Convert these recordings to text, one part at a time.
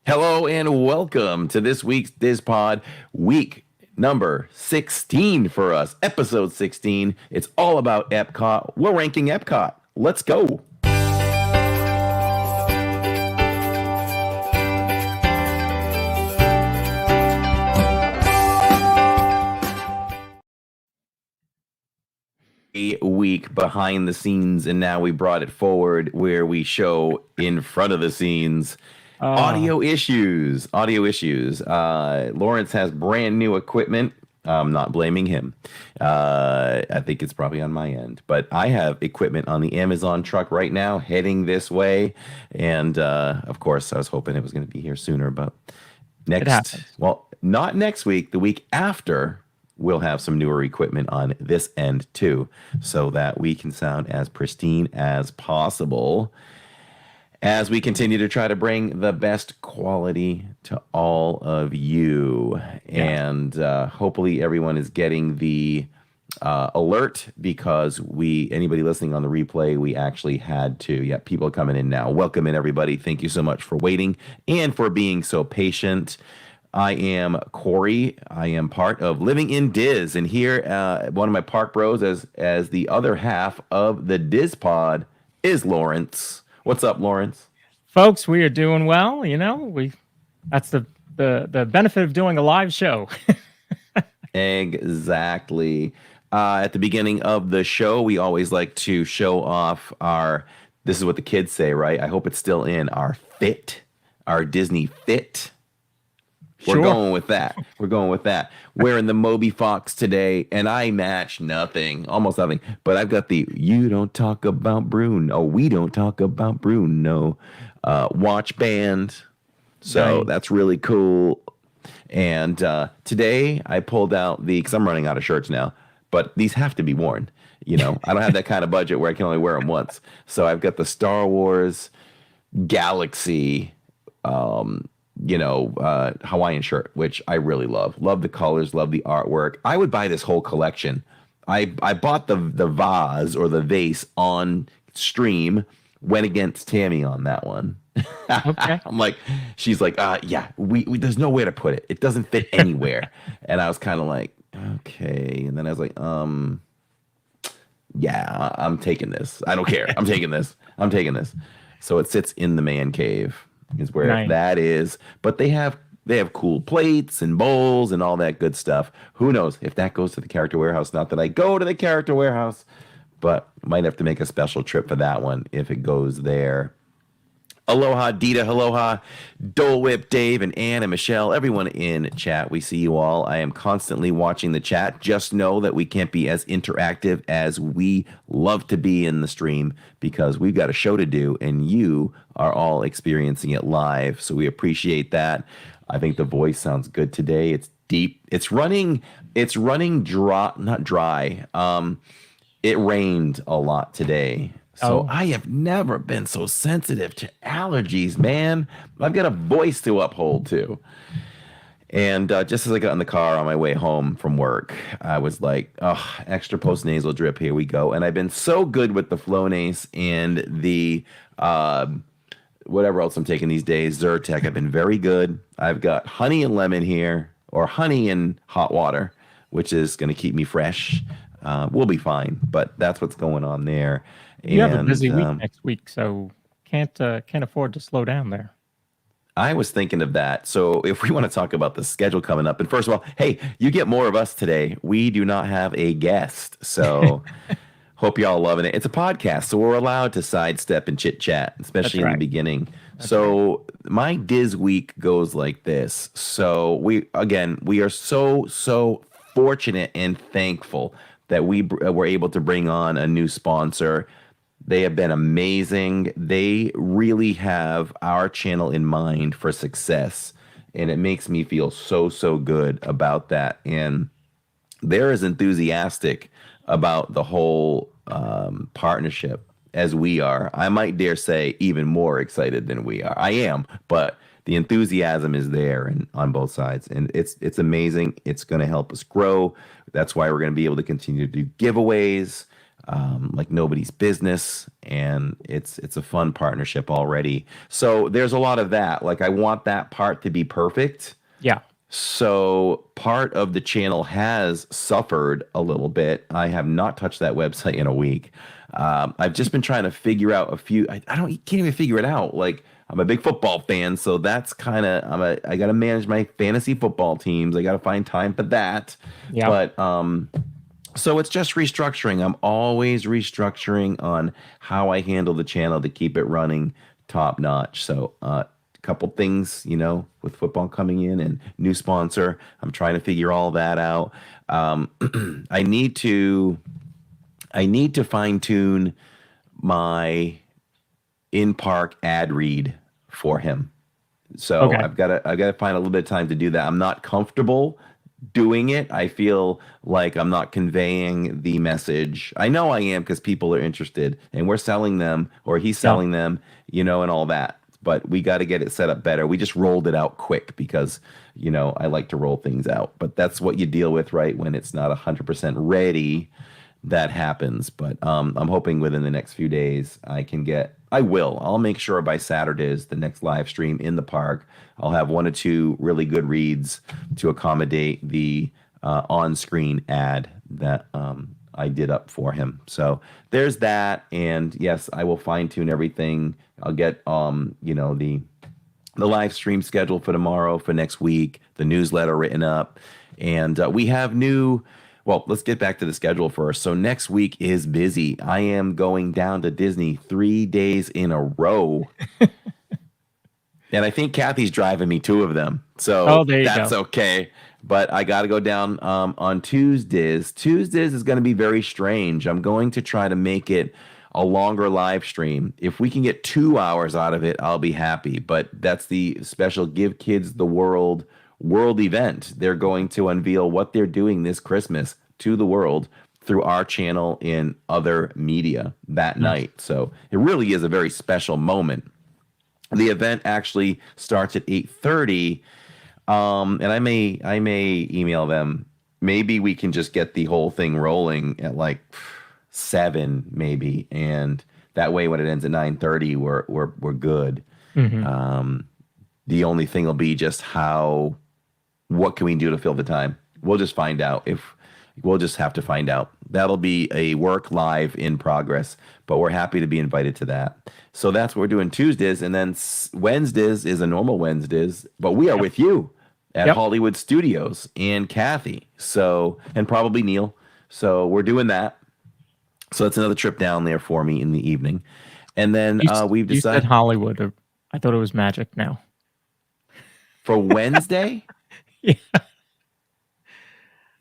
Hello and welcome to this week's Diz Pod, week number 16 for us, episode 16. It's all about Epcot. We're ranking Epcot. Let's go. A week behind the scenes, and now we brought it forward where we show in front of the scenes. Audio issues. Lawrence has brand new equipment. I'm not blaming him. I think it's probably on my end, but I have equipment on the Amazon truck right now heading this way. And of course, I was hoping it was going to be here sooner, but not next week, the week after, we'll have some newer equipment on this end too, so that we can sound as pristine as possible as we continue to try to bring the best quality to all of you. Yeah. And hopefully everyone is getting the alert, because anybody listening on the replay, we actually had to. Yeah, people are coming in now. Welcome in, everybody. Thank you so much for waiting and for being so patient. I am Corey. I am part of Living in Diz, and here one of my park bros as the other half of the Diz Pod is Lawrence. What's up, Lawrence? Folks, we are doing well. That's the benefit of doing a live show. Exactly. At the beginning of the show, we always like to show off this is what the kids say, right? I hope it's still in, our Disney fit. We're going with that. Wearing the Moby Fox today, and I match almost nothing. But I've got the "You Don't Talk About Bruno." We don't talk about Bruno watch band. So that's really cool. And today I pulled out because I'm running out of shirts now, but these have to be worn. I don't have that kind of budget where I can only wear them once. So I've got the Star Wars Galaxy Hawaiian shirt, which I really love the colors, love the artwork. I would buy this whole collection. I bought the vase or the vase on stream, went against Tammy on that one. Okay. I'm like, she's like, yeah, we there's nowhere to put it. It doesn't fit anywhere. And I was kind of like, okay. And then I was like, yeah, I'm taking this. I don't care. I'm taking this. So it sits in the man cave. Is where that is, but they have cool plates and bowls and all that good stuff. Who knows if that goes to the Character Warehouse? Not that I go to the Character Warehouse, but might have to make a special trip for that one if it goes there. Aloha, Dita. Aloha, Dole Whip, Dave, and Ann and Michelle. Everyone in chat, we see you all. I am constantly watching the chat. Just know that we can't be as interactive as we love to be in the stream, because we've got a show to do, and you are all experiencing it live. So we appreciate that. I think the voice sounds good today. It's deep. It's running dry, not dry. It rained a lot today. So I have never been so sensitive to allergies, man. I've got a voice to uphold too. And just as I got in the car on my way home from work, I was like, oh, extra post-nasal drip, here we go. And I've been so good with the Flonase and the whatever else I'm taking these days, Zyrtec. I've been very good. I've got honey and lemon here, or honey and hot water, which is going to keep me fresh. We'll be fine, but that's what's going on there. You have a busy week next week, so can't afford to slow down there. I was thinking of that. So if we want to talk about the schedule coming up, and first of all, hey, you get more of us today. We do not have a guest, so hope y'all loving it. It's a podcast, so we're allowed to sidestep and chit chat, especially in the beginning. My Diz week goes like this. So we are so fortunate and thankful that we were able to bring on a new sponsor. They have been amazing. They really have our channel in mind for success, and it makes me feel so good about that. And they're as enthusiastic about the whole partnership as we are. I might dare say even more excited than we are. I am, but the enthusiasm is there and on both sides, and it's amazing. It's going to help us grow. That's why we're going to be able to continue to do giveaways. like nobody's business, and it's a fun partnership already. So there's a lot of that. Like I want that part to be perfect. Yeah. So part of the channel has suffered a little bit. I have not touched that website in a week. I've just been trying to figure out a few. I can't even figure it out. Like I'm a big football fan, so that's kind of I got to manage my fantasy football teams. I got to find time for that. Yeah. But so it's just restructuring. I'm always restructuring on how I handle the channel to keep it running top notch. So couple things, with football coming in and new sponsor. I'm trying to figure all that out. I need to fine tune my in-park ad read for him. So Okay. I've got to find a little bit of time to do that. I'm not comfortable doing it. I feel like I'm not conveying the message. I know I am because people are interested and we're selling them, or he's selling them, and all that. But we got to get it set up better. We just rolled it out quick because, I like to roll things out. But that's what you deal with, right? When it's not 100% ready, that happens. But I'm hoping within the next few days I'll make sure by Saturday's the next live stream in the park, I'll have 1 or 2 really good reads to accommodate the on-screen ad that I did up for him. So there's that. And yes, I will fine tune everything. I'll get the live stream schedule for tomorrow, for next week, the newsletter written up, and we have new. Well, let's get back to the schedule first. So next week is busy. I am going down to Disney 3 days in a row. And I think Kathy's driving me 2 of them. So that's okay. But I got to go down on Tuesdays. Tuesdays is going to be very strange. I'm going to try to make it a longer live stream. If we can get 2 hours out of it, I'll be happy. But that's the special Give Kids the World event. They're going to unveil what they're doing this Christmas to the world through our channel and other media that night. So it really is a very special moment. The event actually starts at 8:30, and I may email them. Maybe we can just get the whole thing rolling at like 7, maybe, and that way when it ends at 9:30, we're good. The only thing will be just what can we do to fill the time? We'll just find out. We'll just have to find out. That'll be a work live in progress, but we're happy to be invited to that. So that's what we're doing Tuesdays, and then Wednesdays is a normal Wednesdays, but we are with you at Hollywood Studios and Kathy. So, and probably Neil. So we're doing that. So that's another trip down there for me in the evening. And then we've decided. You said Hollywood. Or I thought it was Magic now. For Wednesday? Yeah.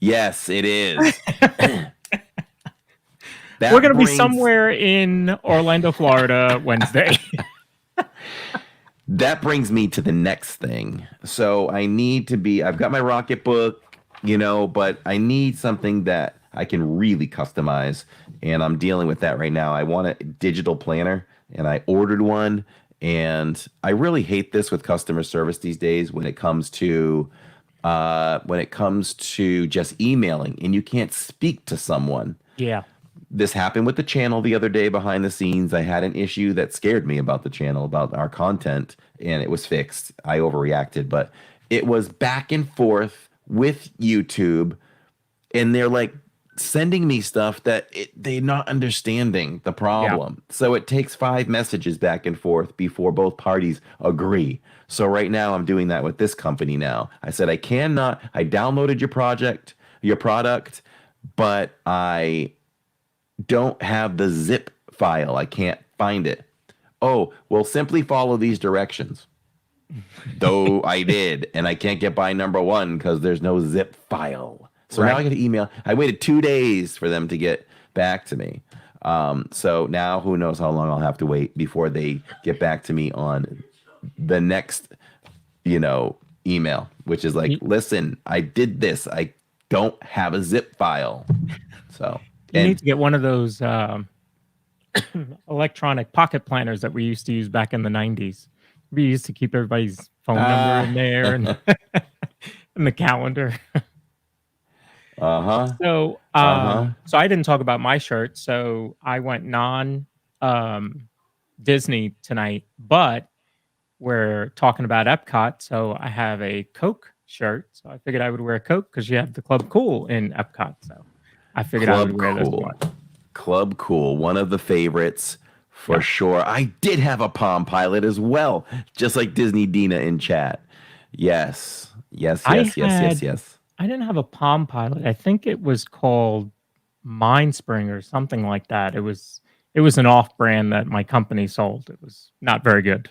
Yes, it is. We're going to be somewhere in Orlando, Florida, Wednesday. That brings me to the next thing. So I've got my Rocketbook, but I need something that I can really customize. And I'm dealing with that right now. I want a digital planner, and I ordered one. And I really hate this with customer service these days when it comes to just emailing and you can't speak to someone. Yeah. This happened with the channel the other day behind the scenes. I had an issue that scared me about the channel, about our content, and it was fixed. I overreacted, but it was back and forth with YouTube, and they're like sending me stuff that they're not understanding the problem. Yeah. So it takes 5 messages back and forth before both parties agree. So right now I'm doing that with this company now. I said, I downloaded your product, but I don't have the zip file. I can't find it. Oh, well, simply follow these directions. Though I did, and I can't get by number 1 because there's no zip file. So now I get an email. I waited 2 days for them to get back to me. So now who knows how long I'll have to wait before they get back to me on the next, email, which is like, listen, I did this. I don't have a zip file. So you need to get one of those electronic pocket planners that we used to use back in the 90s. We used to keep everybody's phone number in there and, and the calendar. So, so I didn't talk about my shirt. So I went Disney tonight, but we're talking about Epcot. So I have a Coke shirt. So I figured I would wear a Coke because you have the Club Cool in Epcot. So I figured I would wear this one. Club Cool, one of the favorites for sure. I did have a Palm Pilot as well, just like Disney Dina in chat. Yes. I didn't have a Palm Pilot. I think it was called Mindspring or something like that. It was an off-brand that my company sold. It was not very good.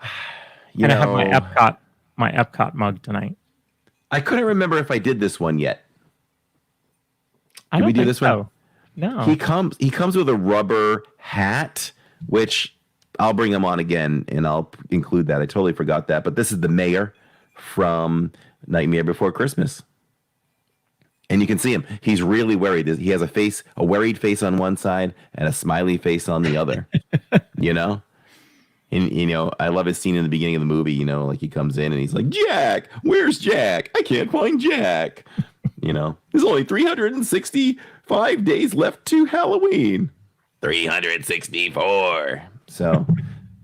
I have my Epcot mug tonight. I couldn't remember if I did this one yet. Did we do this one? No. He comes with a rubber hat, which I'll bring him on again and I'll include that. I totally forgot that. But this is the mayor from Nightmare Before Christmas. And you can see him. He's really worried. He has a worried face on one side and a smiley face on the other. You know? And, you know, I love his scene in the beginning of the movie, you know, like he comes in and he's like, Jack, where's Jack? I can't find Jack. You know, there's only 365 days left to Halloween. 364. So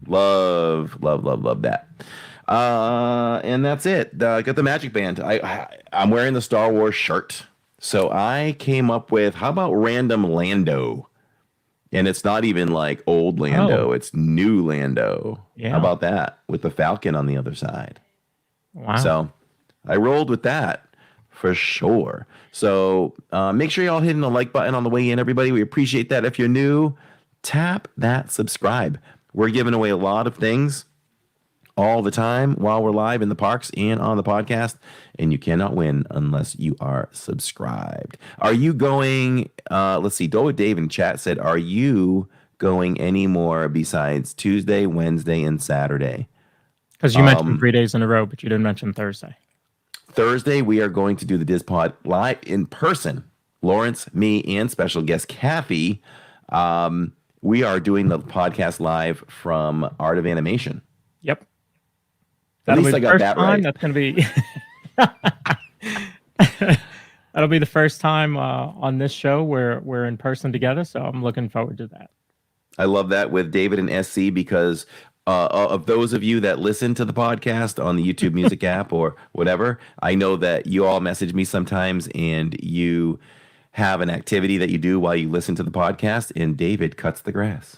love that. And that's it. Got the Magic Band. I'm wearing the Star Wars shirt. So I came up with, how about random Lando? And it's not even like old Lando. It's new Lando. Yeah. How about that? With the Falcon on the other side. Wow. So I rolled with that for sure. So make sure y'all hitting the like button on the way in, everybody. We appreciate that. If you're new, tap that subscribe. We're giving away a lot of things all the time while we're live in the parks and on the podcast. And you cannot win unless you are subscribed. Are you going, let's see, Dole Dave in chat said, are you going any more besides Tuesday, Wednesday, and Saturday? Because you mentioned 3 days in a row, but you didn't mention Thursday. Thursday, we are going to do the Diz Pod live in person. Lawrence, me, and special guest Kathy. We are doing the podcast live from Art of Animation. Yep. At least I got that right. That's going to be... That'll be the first time on this show where we're in person together, so I'm looking forward to that. I love that with David and SC because of those of you that listen to the podcast on the YouTube Music app or whatever, I know that you all message me sometimes and you have an activity that you do while you listen to the podcast, and David cuts the grass.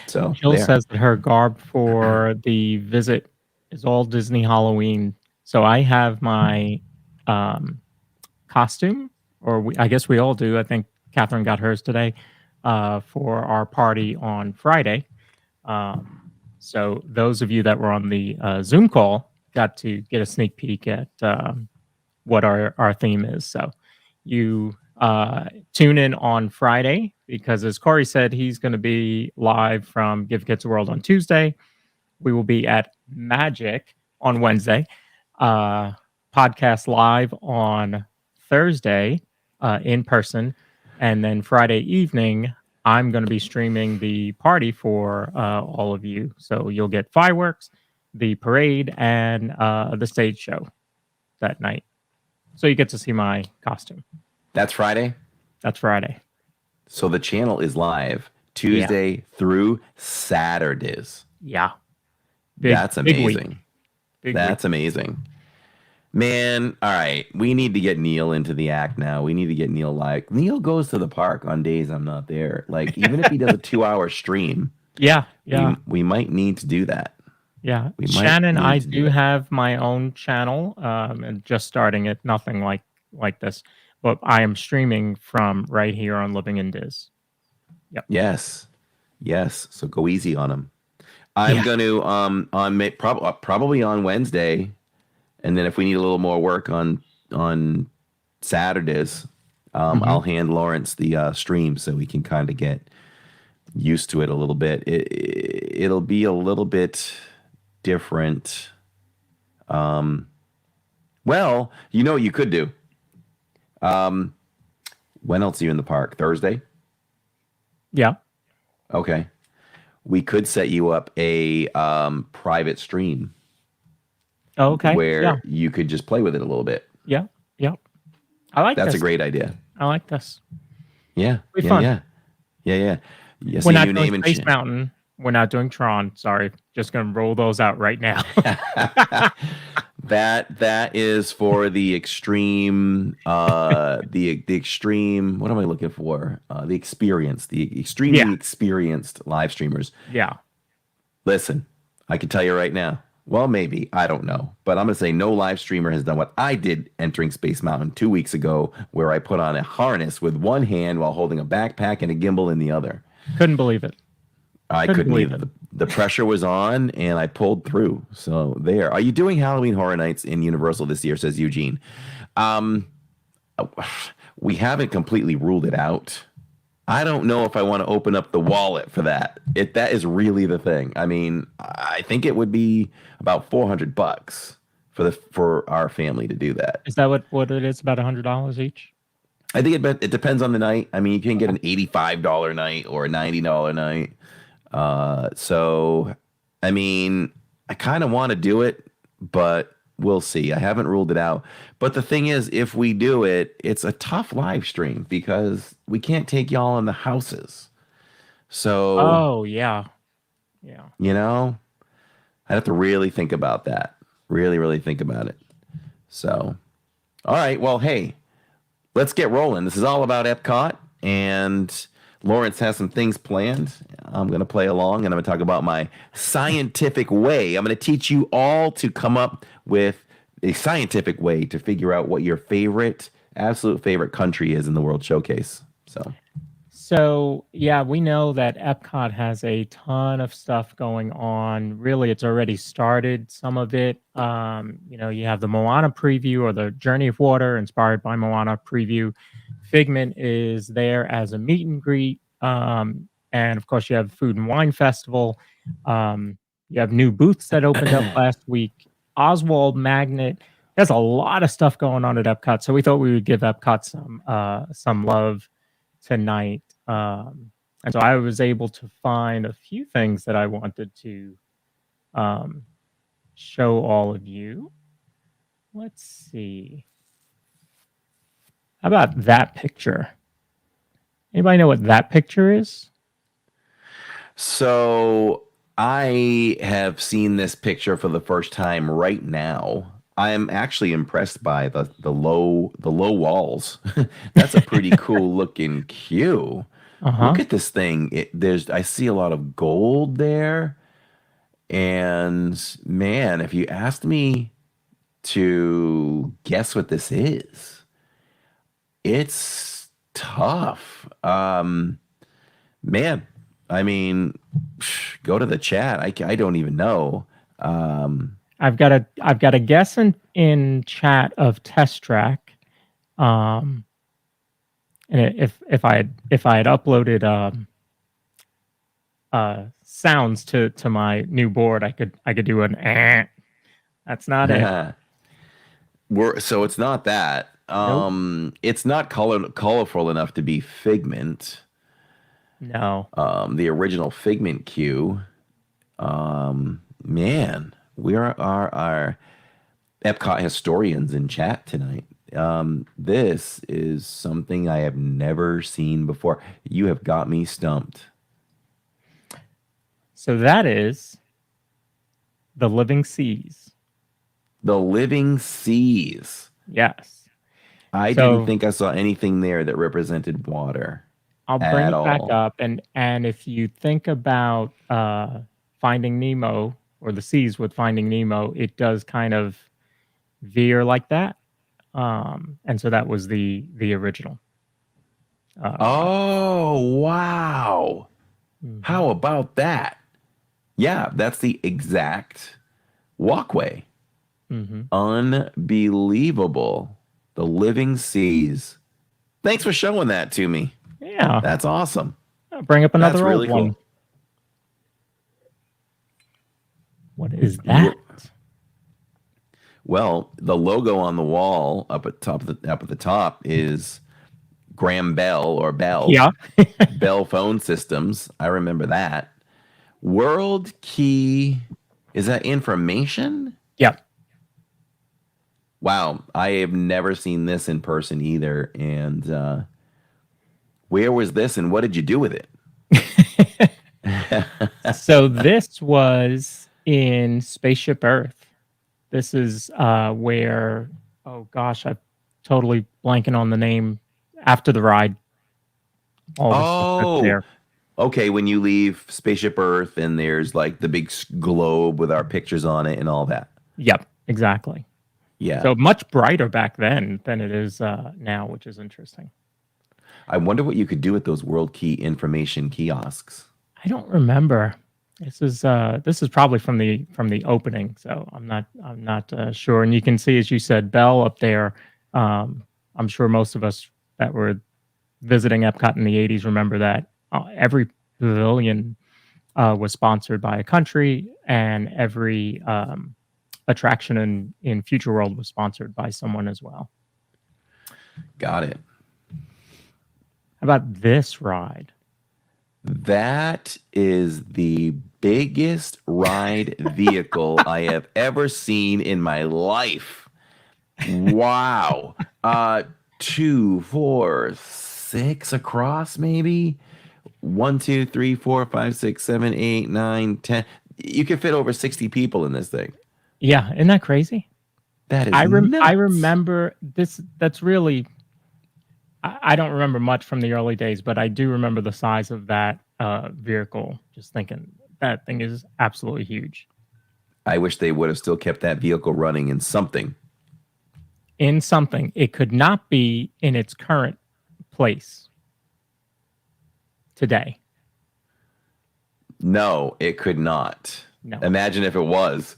So Jill says that her garb for the visit is all Disney Halloween. So I have my costume, or I guess we all do. I think Catherine got hers today for our party on Friday. So those of you that were on the Zoom call got to get a sneak peek at what our theme is. So you tune in on Friday because, as Corey said, he's going to be live from Give Kids a World on Tuesday. We will be at Magic on Wednesday. Podcast live on Thursday in person. And then Friday evening, I'm going to be streaming the party for all of you. So you'll get fireworks, the parade, and the stage show that night. So you get to see my costume. That's Friday? That's Friday. So the channel is live Tuesday through Saturdays. Yeah. That's amazing. That's amazing. Man, all right. We need to get Neil into the act now. We need to get Neil live. Neil goes to the park on days I'm not there. Like, even if he does a 2-hour stream. Yeah. We might need to do that. Yeah. Shannon, I do have my own channel and just starting it. Nothing like this. But I am streaming from right here on Living in Diz. Yep. Yes. So go easy on him. I'm going to probably on Wednesday, and then if we need a little more work on Saturdays, I'll hand Lawrence the stream so we can kind of get used to it a little bit. It'll be a little bit different. Well, you know what you could do. When else are you in the park? Thursday? Yeah. Okay. We could set you up a private stream. Oh, okay. Where you could just play with it a little bit. Yeah. I like That's this. a great idea. I like this. Yeah. Be Yeah. fun. Yeah. Yeah. Yeah. You see We're a not new doing name and Space Mountain. We're not doing Tron. Sorry. Just going to roll those out right now. that is for the extreme the extreme, what am I looking for? The extremely Yeah. experienced live streamers. Yeah. Listen, I can tell you right now. Well, maybe, I don't know. But I'm going to say no live streamer has done what I did entering Space Mountain 2 weeks ago, where I put on a harness with one hand while holding a backpack and a gimbal in the other. Couldn't believe it. I couldn't either. The pressure was on, and I pulled through. So there. Are you doing Halloween Horror Nights in Universal this year? Says Eugene. We haven't completely ruled it out. I don't know if I want to open up the wallet for that. That is really the thing. I mean, I think it would be about $400 for our family to do that. Is that what it is? About $100 each? I think it depends on the night. I mean, you can get an $85 night or a $90 night. So, I mean, I kind of want to do it, but we'll see. I haven't ruled it out. But the thing is, if we do it, it's a tough live stream because we can't take y'all in the houses. So, oh, yeah. Yeah. You know, I'd have to really think about that. Really, really think about it. So, all right. Well, hey, let's get rolling. This is all about Epcot, and Lawrence has some things planned. I'm going to play along, and I'm going to talk about my scientific way. I'm going to teach you all to come up with a scientific way to figure out what your absolute favorite country is in the World Showcase. So, yeah, we know that Epcot has a ton of stuff going on. Really, it's already started, some of it. You have the Moana preview, or the Journey of Water inspired by Moana preview. Figment is there as a meet and greet. And of course, you have Food and Wine Festival. You have new booths that opened up last week. Oswald Magnet. There's a lot of stuff going on at Epcot. So we thought we would give Epcot some love tonight. And so I was able to find a few things that I wanted to show all of you. Let's see. How about that picture? Anybody know what that picture is? So I have seen this picture for the first time right now. I am actually impressed by the low walls. That's a pretty cool looking queue. Look at this thing. I see a lot of gold there. And man, if you asked me to guess what this is, it's tough. Man, I mean, go to the chat. I don't even know. I've got a guess in chat of Test Track. And if I had uploaded sounds to my new board, I could do an eh. That's not it. So it's not that. Nope. It's not colorful enough to be Figment. No. The original Figment queue. Man, we are our Epcot historians in chat tonight. This is something I have never seen before. You have got me stumped. So that is the Living Seas. The Living Seas. Yes. I didn't think I saw anything there that represented water. I'll bring it back up. And if you think about Finding Nemo, or the seas with Finding Nemo, it does kind of veer like that. And so that was the original. Oh, wow. How about that? Yeah, that's the exact walkway. Unbelievable. The Living Seas. Thanks for showing that to me. Yeah. That's awesome. I'll bring up another really old one. Cool. What is that? Well, the logo on the wall up at the top is Graham Bell, or Bell. Yeah. Bell Phone Systems. I remember that. World Key. Is that information? Yeah. Wow, I have never seen this in person either. And where was this, and what did you do with it? So this was in Spaceship Earth. This is where, oh gosh, I'm totally blanking on the name after the ride. All the stuff that's there. Okay, when you leave Spaceship Earth and there's like the big globe with our pictures on it and all that. Yep, exactly. Yeah. So much brighter back then than it is now, which is interesting. I wonder what you could do with those World Key information kiosks. I don't remember. This is probably from the opening, so I'm not sure. And you can see, as you said, Bell up there. I'm sure most of us that were visiting Epcot in the 80s remember that every pavilion was sponsored by a country, and every attraction in Future World was sponsored by someone as well. Got it. How about this ride? That is the biggest ride vehicle I have ever seen in my life. Wow. 2, 4, 6 across, maybe 1, 2, 3, 4, 5, 6, 7, 8, 9, 10. You can fit over 60 people in this thing. Yeah, isn't that crazy? That is I nuts. remember this. That's really, I don't remember much from the early days, but I do remember the size of that vehicle. Just thinking that thing is absolutely huge. I wish they would have still kept that vehicle running in something. In something. It could not be in its current place today. No, it could not. No. Imagine if it was.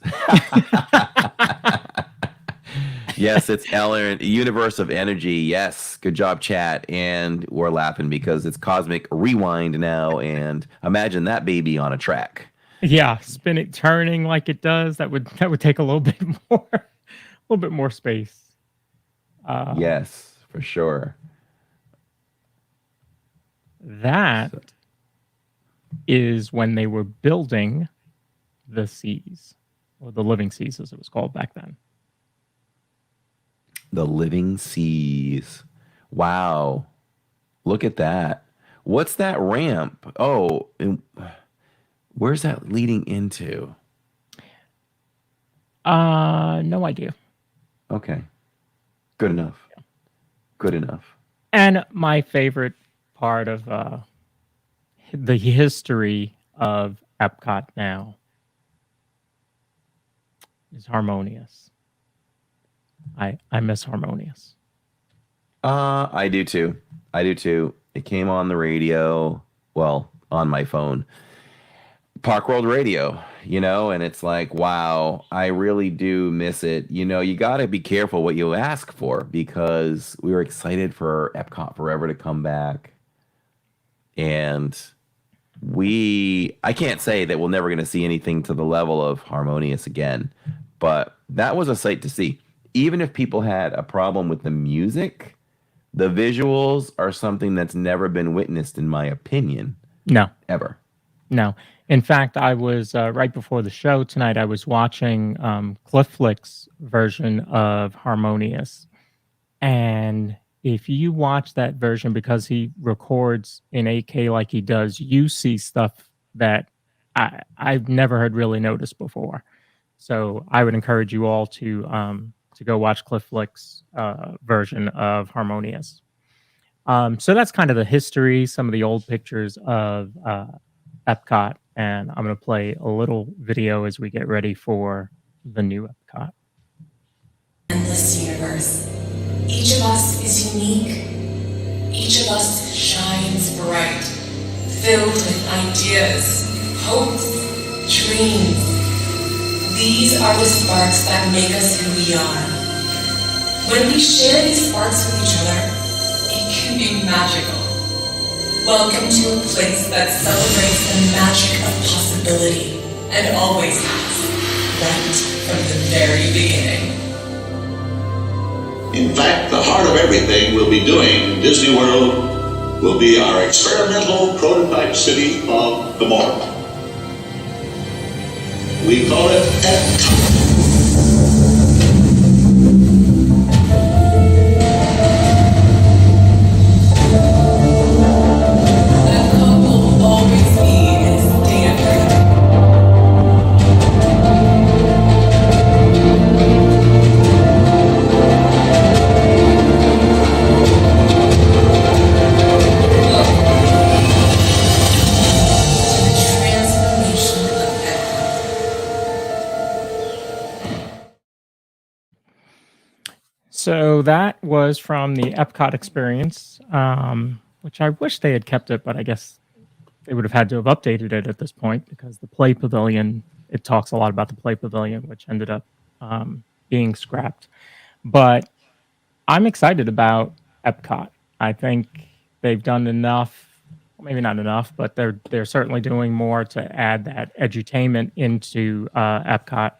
Yes, it's Ellen, Universe of Energy. Yes, good job, chat. And we're laughing because it's Cosmic Rewind now. And imagine that baby on a track. Yeah, spinning, turning like it does. That would take a little bit more space. Yes, for sure. That is when they were building the seas, or the living seas as it was called back then. The living seas. Wow. Look at that. What's that ramp? Oh, where's that leading into? No idea. Okay. Good enough. Yeah. Good enough. And my favorite part of the history of Epcot now is Harmonious. I miss Harmonious. I do too. I do too. It came on the radio, well, on my phone. Park World Radio, and it's like, wow, I really do miss it. You got to be careful what you ask for, because we were excited for Epcot Forever to come back. And I can't say that we're never going to see anything to the level of Harmonious again, but that was a sight to see. Even if people had a problem with the music, the visuals are something that's never been witnessed, in my opinion. No. Ever. No. In fact, I was, right before the show tonight, I was watching Cliff Flick's version of Harmonious. And if you watch that version, because he records in 8K like he does, you see stuff that I've never had really noticed before. So I would encourage you all to go watch Cliff Flick's version of Harmonious. So that's kind of the history, some of the old pictures of Epcot, and I'm going to play a little video as we get ready for the new Epcot. In this universe, each of us is unique. Each of us shines bright, filled with ideas, hopes, dreams. These are the sparks that make us who we are. When we share these sparks with each other, it can be magical. Welcome to a place that celebrates the magic of possibility, and always has, right from the very beginning. In fact, the heart of everything we'll be doing in Disney World will be our experimental prototype city of tomorrow. We call it Epcot. So that was from the Epcot experience, which I wish they had kept it, but I guess they would have had to have updated it at this point because the Play Pavilion, it talks a lot about the Play Pavilion, which ended up being scrapped. But I'm excited about Epcot. I think they've done enough, maybe not enough, but they're certainly doing more to add that edutainment into Epcot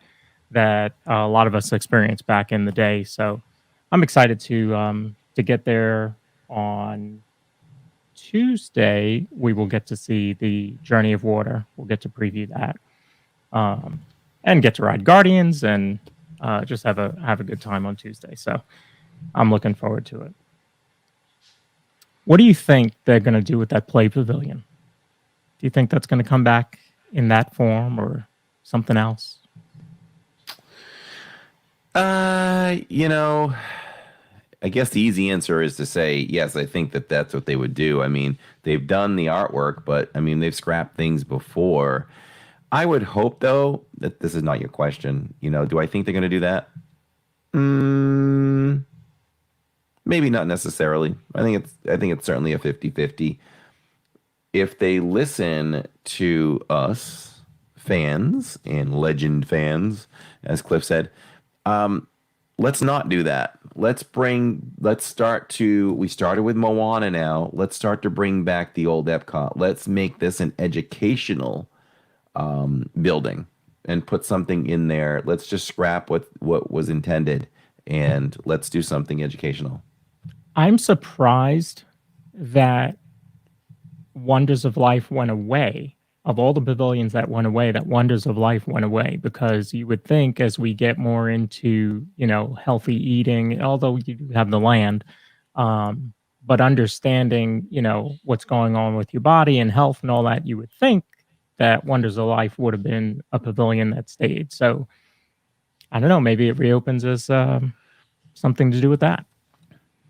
that a lot of us experienced back in the day. So I'm excited to get there on Tuesday. We will get to see the Journey of Water. We'll get to preview that and get to ride Guardians and just have a good time on Tuesday. So I'm looking forward to it. What do you think they're going to do with that Play Pavilion? Do you think that's going to come back in that form or something else? You know, I guess the easy answer is to say, yes, I think that that's what they would do. I mean, they've done the artwork, but I mean, they've scrapped things before. I would hope, though, that this is not your question. You know, do I think they're going to do that? Maybe not necessarily. I think it's certainly a 50-50. If they listen to us fans and legend fans, as Cliff said, let's not do that. We started with Moana now. Let's start to bring back the old Epcot. Let's make this an educational building and put something in there. Let's just scrap what was intended and let's do something educational. I'm surprised that Wonders of Life went away. Of all the pavilions that went away, that Wonders of Life went away, because you would think as we get more into, healthy eating, although you do have the land, but understanding, what's going on with your body and health and all that, you would think that Wonders of Life would have been a pavilion that stayed. So I don't know, maybe it reopens as something to do with that.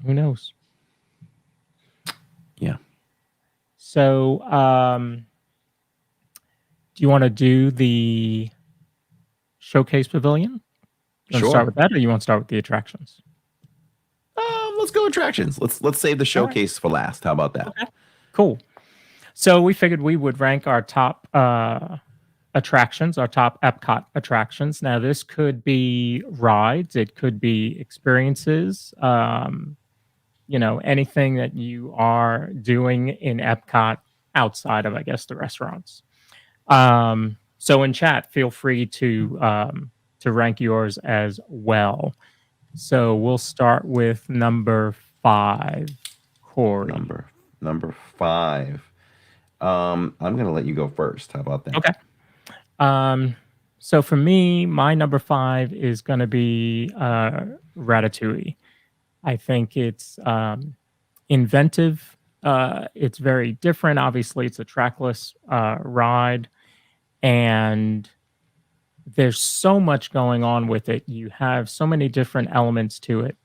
Who knows? Yeah. So, do you want to do the showcase pavilion? You want to start with that, or you want to start with the attractions? Let's go attractions. Let's save the showcase for last. How about that? Okay. Cool. So we figured we would rank our top attractions, our top Epcot attractions. Now, this could be rides, it could be experiences, anything that you are doing in Epcot outside of, I guess, the restaurants. So in chat, feel free to rank yours as well. So we'll start with number 5, Corey. Number 5. I'm gonna let you go first. How about that? Okay. So for me, my number 5 is gonna be Ratatouille. I think it's inventive. It's very different. Obviously, it's a trackless ride, and there's so much going on with it. You have so many different elements to it.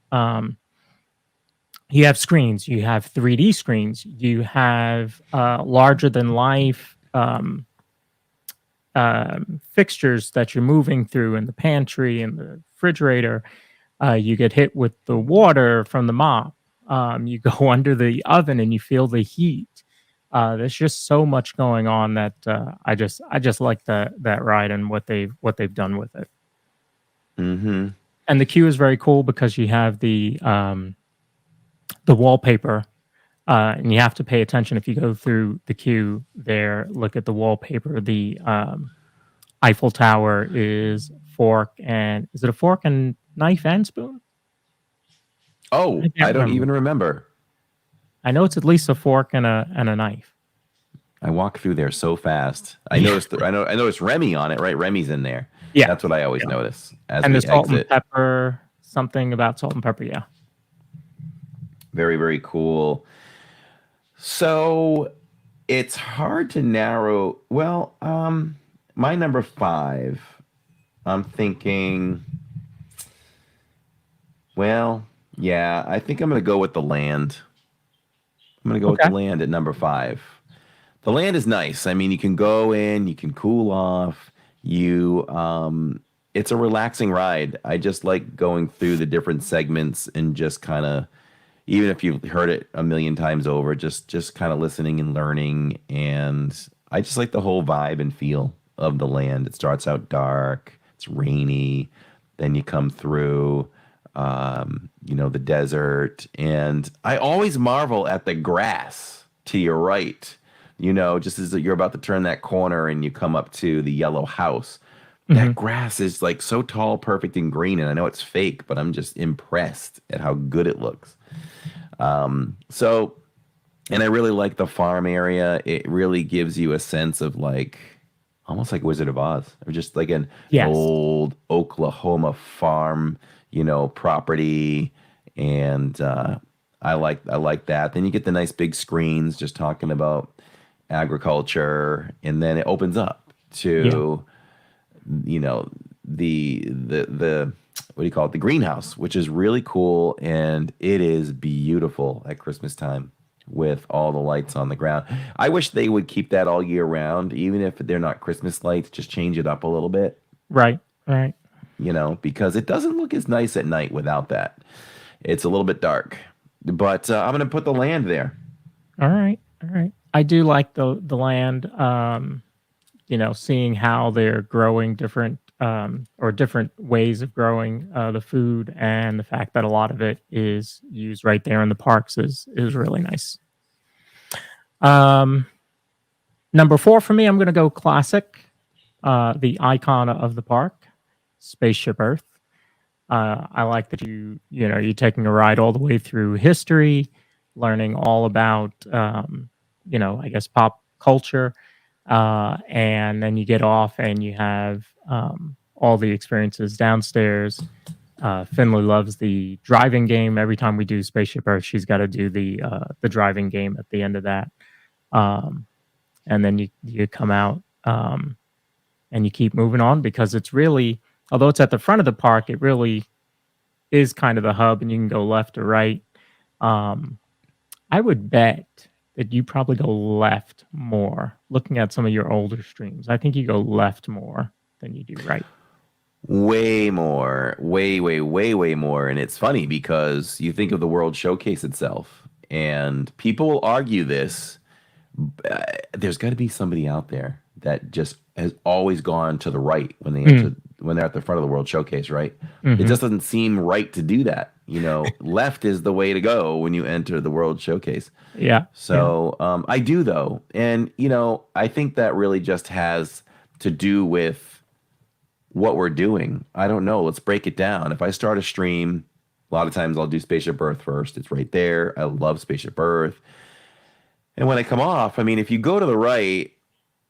You have screens, you have 3D screens, you have larger than life fixtures that you're moving through in the pantry and the refrigerator. You get hit with the water from the mop. You go under the oven and you feel the heat. There's just so much going on that I just like that ride and what they've done with it. Mm-hmm. And the queue is very cool because you have the wallpaper, and you have to pay attention if you go through the queue there. Look at the wallpaper. The Eiffel Tower is is it a fork and knife and spoon? Oh, I don't even remember. I know it's at least a fork and a knife. I walk through there so fast. I noticed Remy on it, right? Remy's in there. Yeah, that's what I always notice. And the salt and pepper, something about salt and pepper. Yeah, very, very cool. So it's hard to narrow. Well, my number 5. I'm thinking. Well, yeah, I think I'm going to go with the land. I'm going to go with the land at number 5. The land is nice. I mean, you can go in, you can cool off. You it's a relaxing ride. I just like going through the different segments and just kind of, even if you've heard it a million times over, just kind of listening and learning. And I just like the whole vibe and feel of the land. It starts out dark, it's rainy, then you come through, the desert. And I always marvel at the grass to your right, just as you're about to turn that corner and you come up to the yellow house. That grass is like so tall, perfect, and green. And I know it's fake, but I'm just impressed at how good it looks. And I really like the farm area. It really gives you a sense of like, almost like Wizard of Oz, or just like an old Oklahoma farm, property. And I like that. Then you get the nice big screens just talking about agriculture, and then it opens up to, the what do you call it? The greenhouse, which is really cool, and it is beautiful at Christmas time with all the lights on the ground. I wish they would keep that all year round, even if they're not Christmas lights, just change it up a little bit. Right. Because it doesn't look as nice at night without that. It's a little bit dark. But I'm going to put the land there. All right. I do like the land, seeing how they're growing different or different ways of growing the food, and the fact that a lot of it is used right there in the parks is really nice. Number 4 for me, I'm going to go classic, the icon of the park, Spaceship Earth. I like that you're taking a ride all the way through history, learning all about I guess pop culture, and then you get off and you have all the experiences downstairs. Finley loves the driving game. Every time we do Spaceship Earth, she's got to do the driving game at the end of that. And then you come out and you keep moving on, because it's really, although it's at the front of the park, it really is kind of the hub, and you can go left or right. I would bet that you probably go left more. Looking at some of your older streams, I think you go left more than you do right. Way more, way more. And it's funny because you think of the World Showcase itself, and people will argue this. There's got to be somebody out there that just has always gone to the right when they're at the front of the World Showcase, right? It just doesn't seem right to do that. Left is the way to go when you enter the World Showcase. Yeah. So I do, though. And, I think that really just has to do with what we're doing. I don't know. Let's break it down. If I start a stream, a lot of times I'll do Spaceship Earth first. It's right there. I love Spaceship Earth. And when I come off, if you go to the right,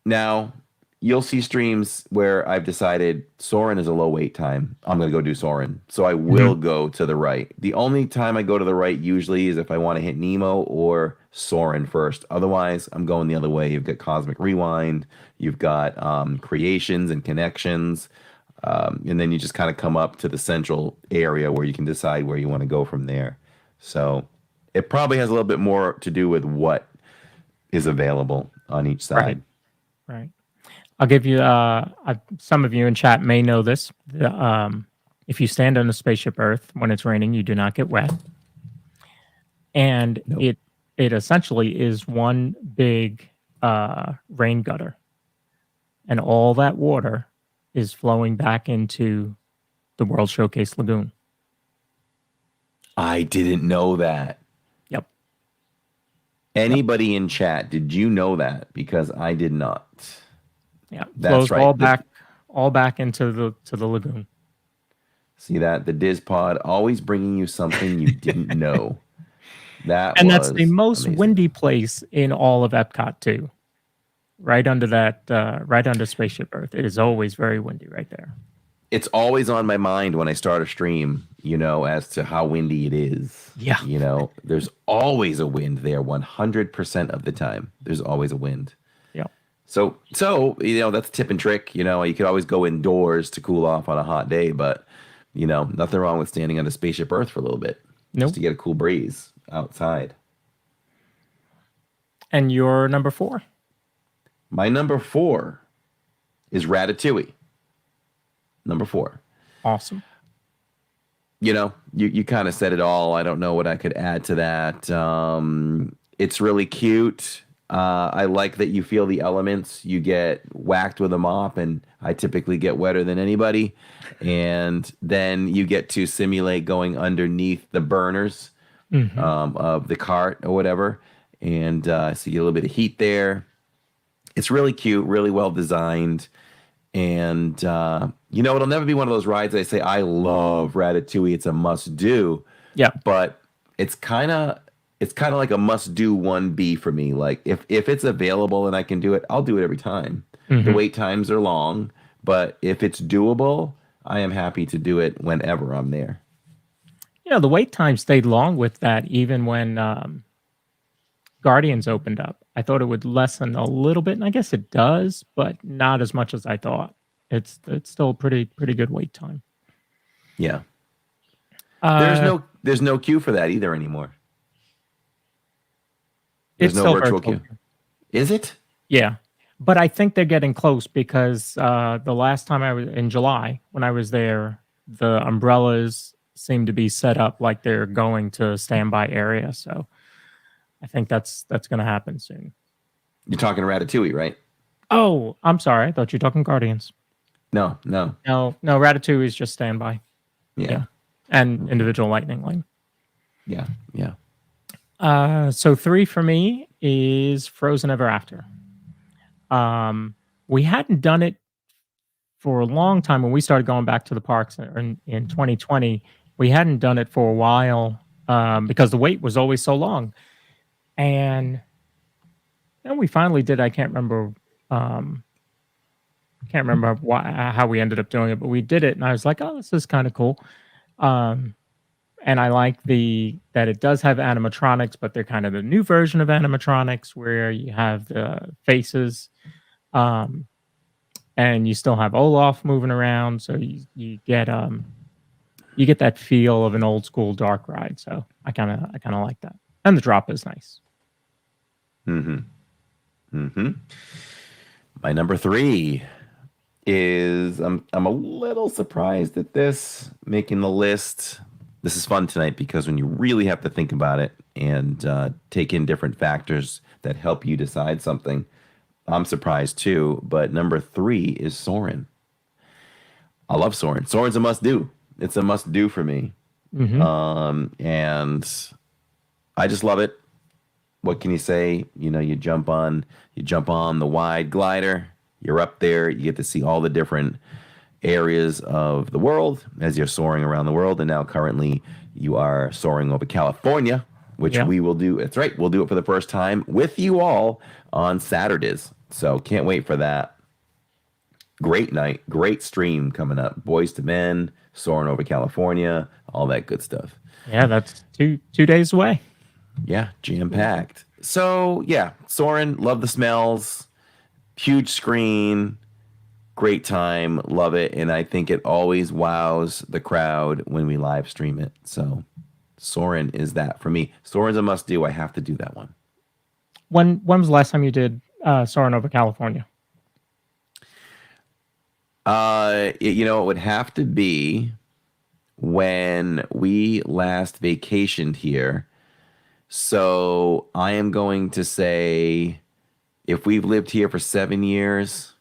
now you'll see streams where I've decided Soarin' is a low wait time. I'm going to go do Soarin'. So I will go to the right. The only time I go to the right usually is if I want to hit Nemo or Soarin' first. Otherwise, I'm going the other way. You've got Cosmic Rewind. You've got Creations and Connections. And then you just kind of come up to the central area where you can decide where you want to go from there. So it probably has a little bit more to do with what is available on each side. Right. I'll give you, some of you in chat may know this. If you stand on a Spaceship Earth when it's raining, you do not get wet. And it essentially is one big rain gutter. And all that water is flowing back into the World Showcase Lagoon. I didn't know that. Yep. Anybody in chat, did you know that? Because I did not. Yeah, that's flows right. all back into the lagoon. See that? The Diz Pod always bringing you something you didn't know. That's the most windy place in all of Epcot too. Right under right under Spaceship Earth. It is always very windy right there. It's always on my mind when I start a stream, as to how windy it is. Yeah. There's always a wind there 100% of the time. There's always a wind. Yeah. So that's a tip and trick. You could always go indoors to cool off on a hot day, but, nothing wrong with standing on a Spaceship Earth for a little bit. Nope. Just to get a cool breeze outside. And your number 4? My number 4 is Ratatouille. Number 4. Awesome. You kind of said it all. I don't know what I could add to that. It's really cute. I like that you feel the elements. You get whacked with a mop, and I typically get wetter than anybody. And then you get to simulate going underneath the burners of the cart or whatever. And so you get a little bit of heat there. It's really cute, really well designed. And, it'll never be one of those rides that I say, I love Ratatouille. It's a must do. Yeah. But it's kind of like a must do 1B for me. Like if it's available and I can do it, I'll do it every time. The wait times are long, but if it's doable, I am happy to do it whenever I'm there. The wait time stayed long with that, even when Guardians opened up. I thought it would lessen a little bit, and I guess it does, but not as much as I thought. It's still pretty good wait time. Yeah. There's no queue for that either anymore. There's no virtual queue. Is it? Yeah. But I think they're getting close because the last time I was in July, when I was there, the umbrellas seem to be set up like they're going to standby area. So I think that's going to happen soon. You're talking Ratatouille, right? Oh, I'm sorry. I thought you were talking Guardians. No. Ratatouille is just standby. Yeah. And individual lightning lane. Yeah. So 3 for me is Frozen Ever After. We hadn't done it for a long time when we started going back to the parks in 2020. We hadn't done it for a while because the wait was always so long. And then we finally did. I can't remember how we ended up doing it, but we did it, and I was like, "Oh, this is kind of cool." And I like that it does have animatronics, but they're kind of the new version of animatronics where you have the faces, and you still have Olaf moving around, so you get that feel of an old school dark ride. So I kind of like that, and the drop is nice. My number 3 is I'm a little surprised at this making the list. This is fun tonight because when you really have to think about it and take in different factors that help you decide something, I'm surprised too. But number 3 is Soarin'. I love Soarin'. Soarin's a must do. It's a must do for me. And I just love it. What can you say? You jump on the wide glider. You're up there. You get to see all the different areas of the world as you're soaring around the world. And now currently you are soaring over California, which we will do. That's right. We'll do it for the first time with you all on Saturdays. So can't wait for that. Great night. Great stream coming up. Boys to Men, soaring over California, all that good stuff. Yeah, that's two days away. Yeah, jam-packed. So, yeah, Soarin', love the smells, huge screen, great time, love it, and I think it always wows the crowd when we live stream it. So, Soarin' is that for me. Soarin's a must-do. I have to do that one. When was the last time you did Soarin' over California? It would have to be when we last vacationed here. So I am going to say, if we've lived here for 7 years,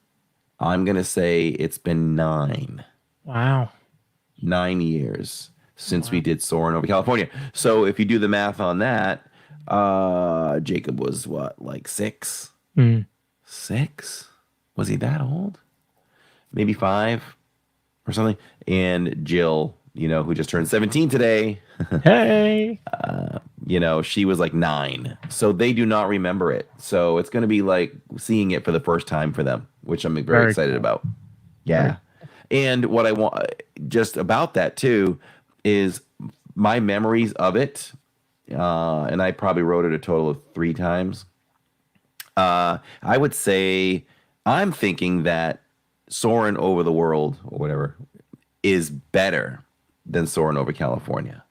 I'm going to say it's been 9. Wow. 9 years since we did Soarin' over California. So if you do the math on that, Jacob was what, like 6? 6? Was he that old? Maybe 5 or something. And Jill, who just turned 17 today. Hey. She was like 9. So they do not remember it. So it's going to be like seeing it for the first time for them, which I'm very excited about. Yeah. And what I want just about that too is my memories of it. And I probably wrote it a total of 3 times. I would say I'm thinking that Soarin' over the world or whatever is better than Soarin' over California.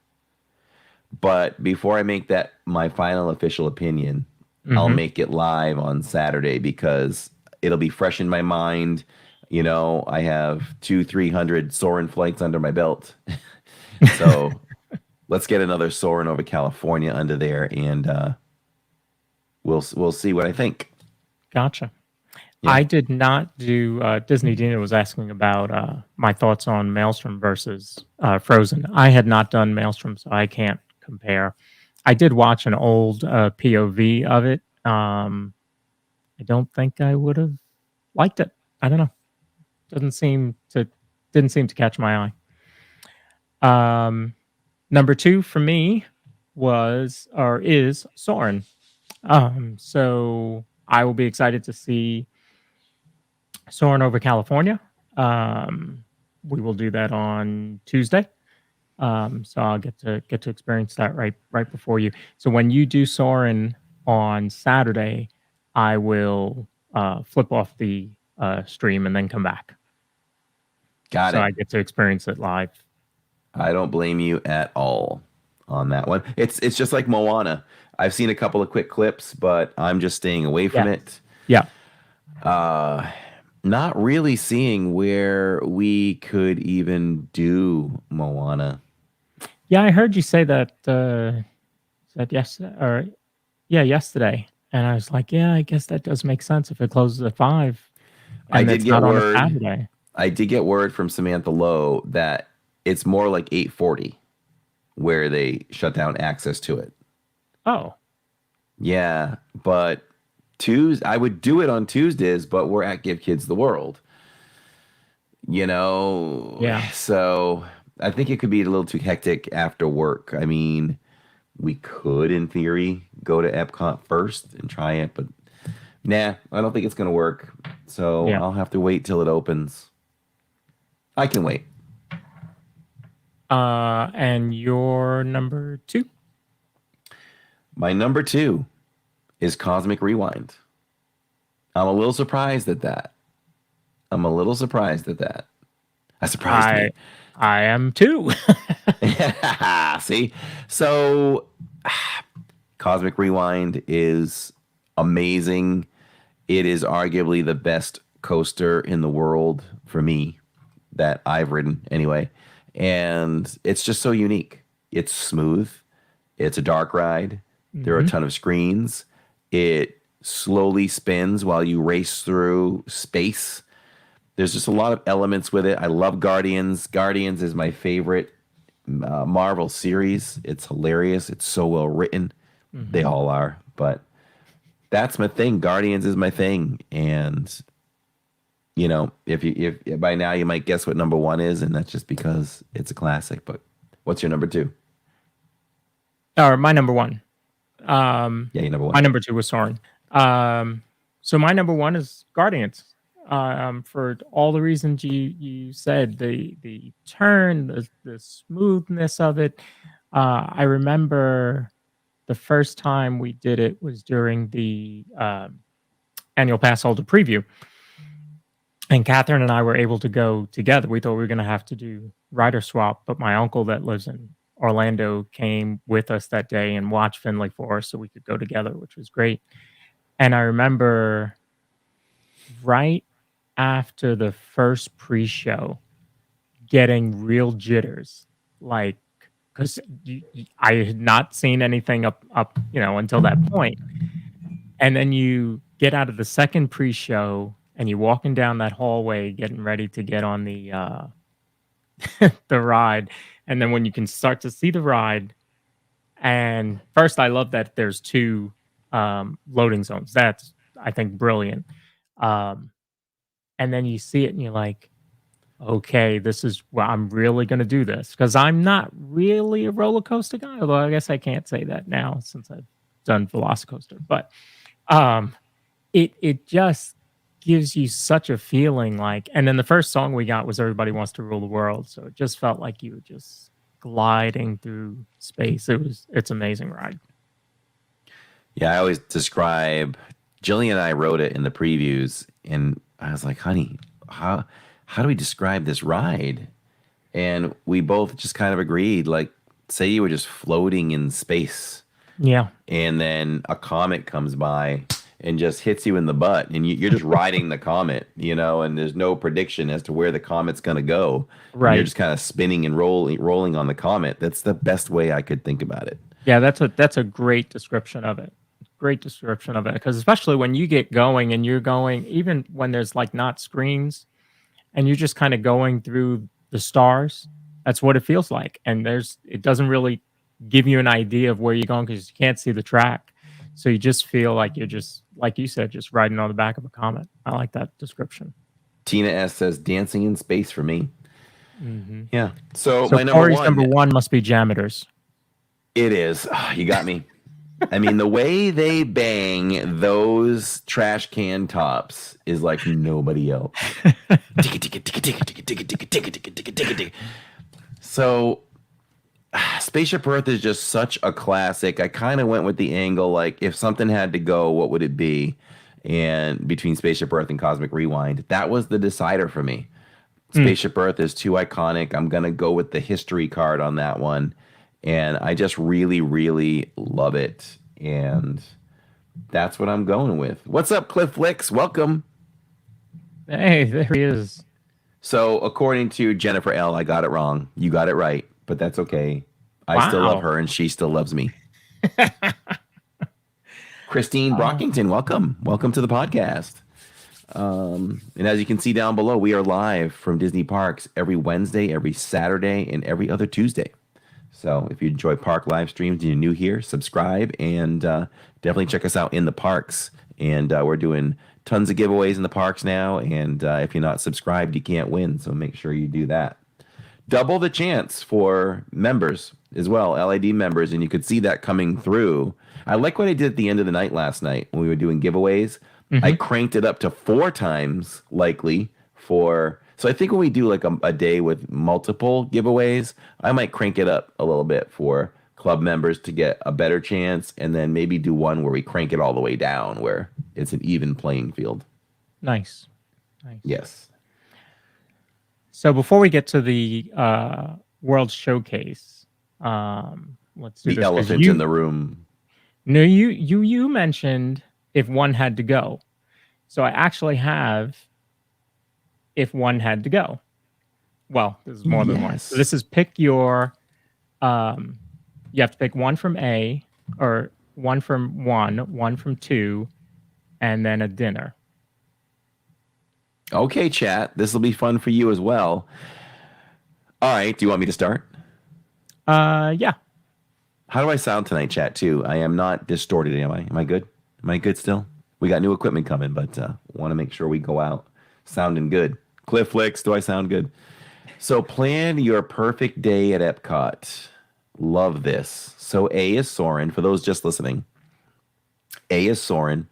But before I make that my final official opinion, I'll make it live on Saturday because it'll be fresh in my mind. You know, I have 300 Soarin' flights under my belt. So let's get another Soarin' over California under there, and we'll see what I think. Gotcha. Yeah. I did not do Disney. Dina was asking about my thoughts on Maelstrom versus Frozen. I had not done Maelstrom, so I can't compare. I did watch an old POV of it. I don't think I would have liked it. I don't know. Didn't seem to catch my eye. Number 2 for me is Soarin'. So I will be excited to see Soarin' over California. We will do that on Tuesday. So I'll get to experience that right before you. So when you do Soarin' on Saturday, I will flip off the stream and then come back. Got it. So I get to experience it live. I don't blame you at all on that one. It's just like Moana. I've seen a couple of quick clips, but I'm just staying away from it. Yeah. Not really seeing where we could even do Moana. Yeah, I heard you say that yesterday, and I was like, yeah, I guess that does make sense if it closes at 5. I did get on a word. Saturday. I did get word from Samantha Lowe that it's more like 8:40 where they shut down access to it. Oh. Yeah, but I would do it on Tuesdays, but we're at Give Kids the World. You know? Yeah. So I think it could be a little too hectic after work. I mean, we could, in theory, go to Epcot first and try it, but nah, I don't think it's going to work. So Yeah. I'll have to wait till it opens. I can wait. And your number 2? My number 2 is Cosmic Rewind. I'm a little surprised at that. That surprised me. I am too. See? So Cosmic Rewind is amazing. It is arguably the best coaster in the world for me that I've ridden anyway. And it's just so unique. It's smooth. It's a dark ride. There are a ton of screens. It slowly spins while you race through space. There's just a lot of elements with it. I love Guardians. Guardians is my favorite Marvel series. It's hilarious. It's so well written. They all are. But that's my thing. Guardians is my thing. And, you know, if by now you might guess what number 1 is, and that's just because it's a classic. But what's your number 2? Or my number 1. Yeah, your number 1. My number 2 was Soarin'. So my number 1 is Guardians. For all the reasons you said, the turn, the smoothness of it. I remember the first time we did it was during the annual pass holder preview. And Catherine and I were able to go together. We thought we were going to have to do rider swap, but my uncle that lives in Orlando came with us that day and watched Finley for us so we could go together, which was great. And I remember right after the first pre-show getting real jitters, like, because I had not seen anything up, until that point. And then you get out of the second pre-show and you're walking down that hallway getting ready to get on the the ride. And then when you can start to see the ride, and first I love that there's 2 loading zones. That's, I think, brilliant. And then you see it and you're like, okay, this is, well, I'm really going to do this. Because I'm not really a roller coaster guy, although I guess I can't say that now since I've done Velocicoaster. But it just gives you such a feeling like, and then the first song we got was Everybody Wants to Rule the World. So it just felt like you were just gliding through space. It's an amazing ride. Yeah, I always describe, Jillian and I wrote it in the previews, and I was like, honey, how do we describe this ride? And we both just kind of agreed, like, say you were just floating in space. Yeah. And then a comet comes by and just hits you in the butt, and you're just riding the comet, and there's no prediction as to where the comet's going to go. And Right. you're just kind of spinning and rolling on the comet. That's the best way I could think about it. Yeah, that's a great description of it. Great description of it, because especially when you get going and you're going, even when there's like not screens, and you're just kind of going through the stars. That's what it feels like, and it doesn't really give you an idea of where you're going because you can't see the track. So you just feel like you're just, like you said, just riding on the back of a comet. I like that description. Tina S says dancing in space for me. Mm-hmm. Yeah. So my Corey's number one must be Jameters. It is. Oh, you got me. I mean, the way they bang those trash can tops is like nobody else. So, Spaceship Earth is just such a classic. I kind of went with the angle like, if something had to go, what would it be? And between Spaceship Earth and Cosmic Rewind, that was the decider for me. Spaceship Earth is too iconic. I'm going to go with the history card on that one. And I just really, really love it. And that's what I'm going with. What's up, Cliff Flicks? Welcome. Hey, there he is. So, according to Jennifer L., I got it wrong. You got it right, but that's okay. I still love her, and she still loves me. Christine Brockington, welcome. Welcome to the podcast. And as you can see down below, we are live from Disney Parks every Wednesday, every Saturday, and every other Tuesday. So if you enjoy park live streams and you're new here, subscribe and definitely check us out in the parks. And we're doing tons of giveaways in the parks now. And if you're not subscribed, you can't win. So make sure you do that. Double the chance for members as well, LID members. And you could see that coming through. I like what I did at the end of the night last night when we were doing giveaways. Mm-hmm. I cranked it up to 4 times likely for... So I think when we do like a day with multiple giveaways, I might crank it up a little bit for club members to get a better chance, and then maybe do one where we crank it all the way down where it's an even playing field. Nice. Yes. So before we get to the World Showcase, let's do the this, elephant in the room. No, you mentioned if one had to go. So I actually have if one had to go. Well, this is more than one. So this is pick your, you have to pick one from A, or one from 1 from 2, and then a dinner. Okay, chat. This will be fun for you as well. All right. Do you want me to start? Yeah. How do I sound tonight, chat, too? I am not distorted, am I? Am I good? Am I good still? We got new equipment coming, but want to make sure we go out sounding good. Cliff Flicks, do I sound good? So plan your perfect day at Epcot. Love this. So A is Soarin'. For those just listening, A is Soarin'.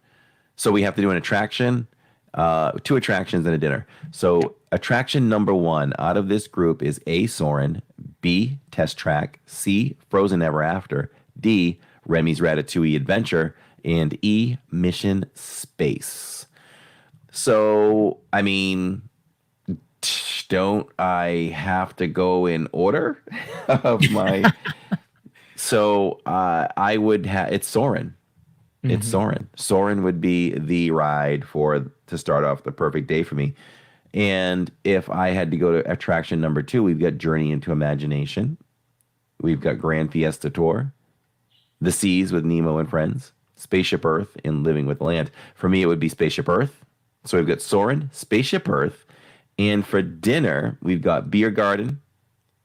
So we have to do an attraction, 2 attractions and a dinner. So attraction number 1 out of this group is A, Soarin', B, Test Track, C, Frozen Ever After, D, Remy's Ratatouille Adventure, and E, Mission Space. So, I mean... Don't I have to go in order of my... So I would have... It's Soarin'. Mm-hmm. It's Soarin'. Soarin' would be the ride to start off the perfect day for me. And if I had to go to attraction number 2, we've got Journey into Imagination. We've got Grand Fiesta Tour. The Seas with Nemo and Friends. Spaceship Earth and Living with the Land. For me, it would be Spaceship Earth. So we've got Soarin', Spaceship Earth. And for dinner, we've got Beer Garden,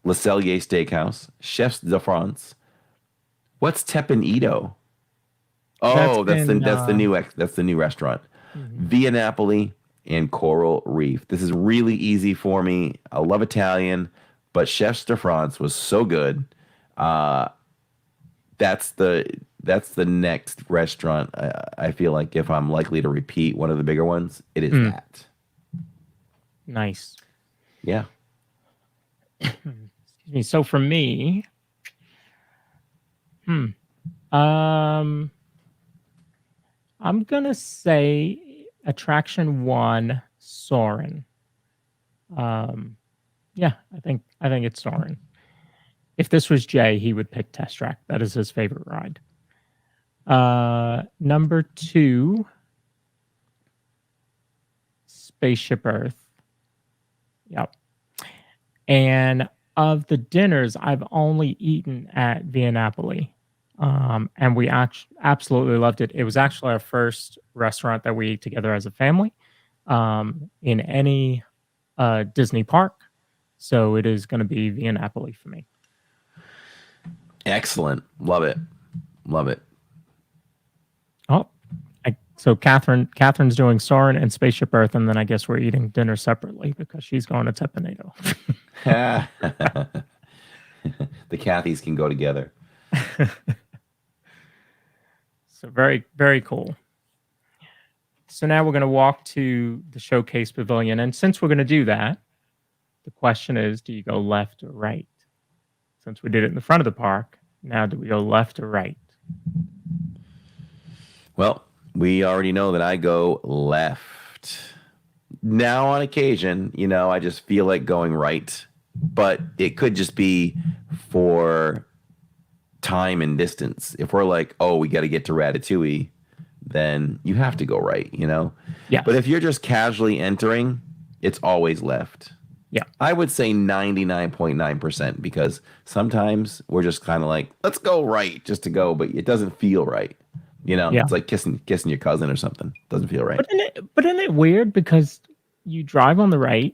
Le Cellier Steakhouse, Chefs de France. What's Teppan-Edo? Oh, that's the new restaurant. Mm-hmm. Via Napoli and Coral Reef. This is really easy for me. I love Italian, but Chefs de France was so good. That's the next restaurant. I feel like if I'm likely to repeat one of the bigger ones, it is that. Nice. Yeah. Excuse me. So for me, I'm gonna say attraction 1, Soarin'. Yeah, I think it's Soarin'. If this was Jay, he would pick Test Track. That is his favorite ride. Number 2, Spaceship Earth. Yep. And of the dinners, I've only eaten at Via Napoli. And we absolutely loved it. It was actually our first restaurant that we ate together as a family in any Disney park. So it is going to be Via Napoli for me. Excellent. Love it. Love it. Oh, so Catherine's doing Soarin' and Spaceship Earth, and then I guess we're eating dinner separately because she's going to Teppanado. The Cathys can go together. So very, very cool. So now we're going to walk to the Showcase Pavilion. And since we're going to do that, the question is, do you go left or right? Since we did it in the front of the park, now do we go left or right? Well, we already know that I go left. Now, on occasion, I just feel like going right. But it could just be for time and distance. If we're like, oh, we got to get to Ratatouille, then you have to go right, Yeah. But if you're just casually entering, it's always left. Yeah. I would say 99.9% because sometimes we're just kind of like, let's go right just to go, but it doesn't feel right. Yeah. It's like kissing your cousin or something. Doesn't feel right. But isn't it weird because you drive on the right,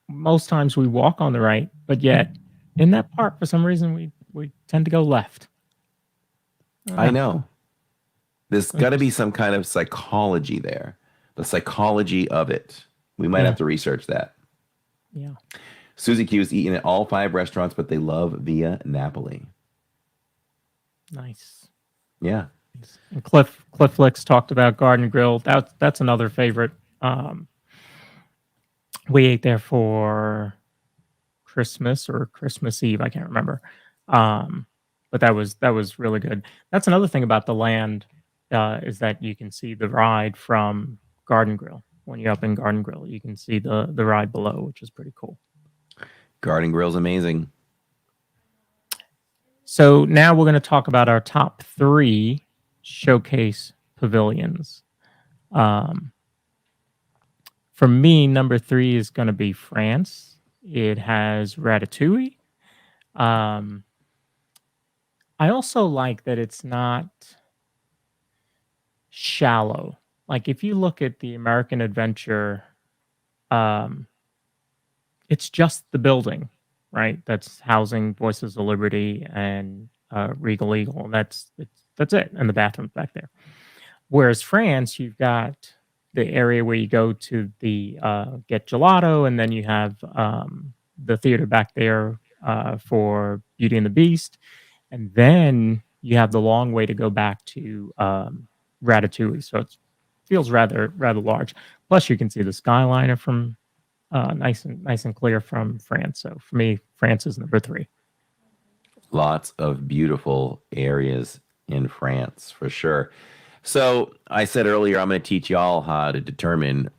most times we walk on the right, but yet in that park, for some reason, we tend to go left. I know. There's got to be some kind of psychology there. The psychology of it. We might have to research that. Yeah. Susie Q is eating at all 5 restaurants, but they love Via Napoli. Nice. Yeah. And Cliff Flicks talked about Garden Grill. That's another favorite. We ate there for Christmas or Christmas Eve. I can't remember. But that was really good. That's another thing about the land is that you can see the ride from Garden Grill. When you're up in Garden Grill, you can see the ride below, which is pretty cool. Garden Grill's amazing. So now we're going to talk about our top 3 showcase pavilions. For me, number 3 is going to be France. It has Ratatouille. I also like that it's not shallow. Like if you look at the American Adventure, it's just the building, right? That's housing Voices of Liberty and Regal Eagle. That's it, and the bathroom's back there. Whereas France, you've got the area where you go to the get gelato, and then you have the theater back there for Beauty and the Beast, and then you have the long way to go back to Ratatouille. So it feels rather large. Plus, you can see the Skyliner from nice and clear from France. So for me, France is number 3. Lots of beautiful areas in France for sure. So I said earlier, I'm going to teach y'all how to determine.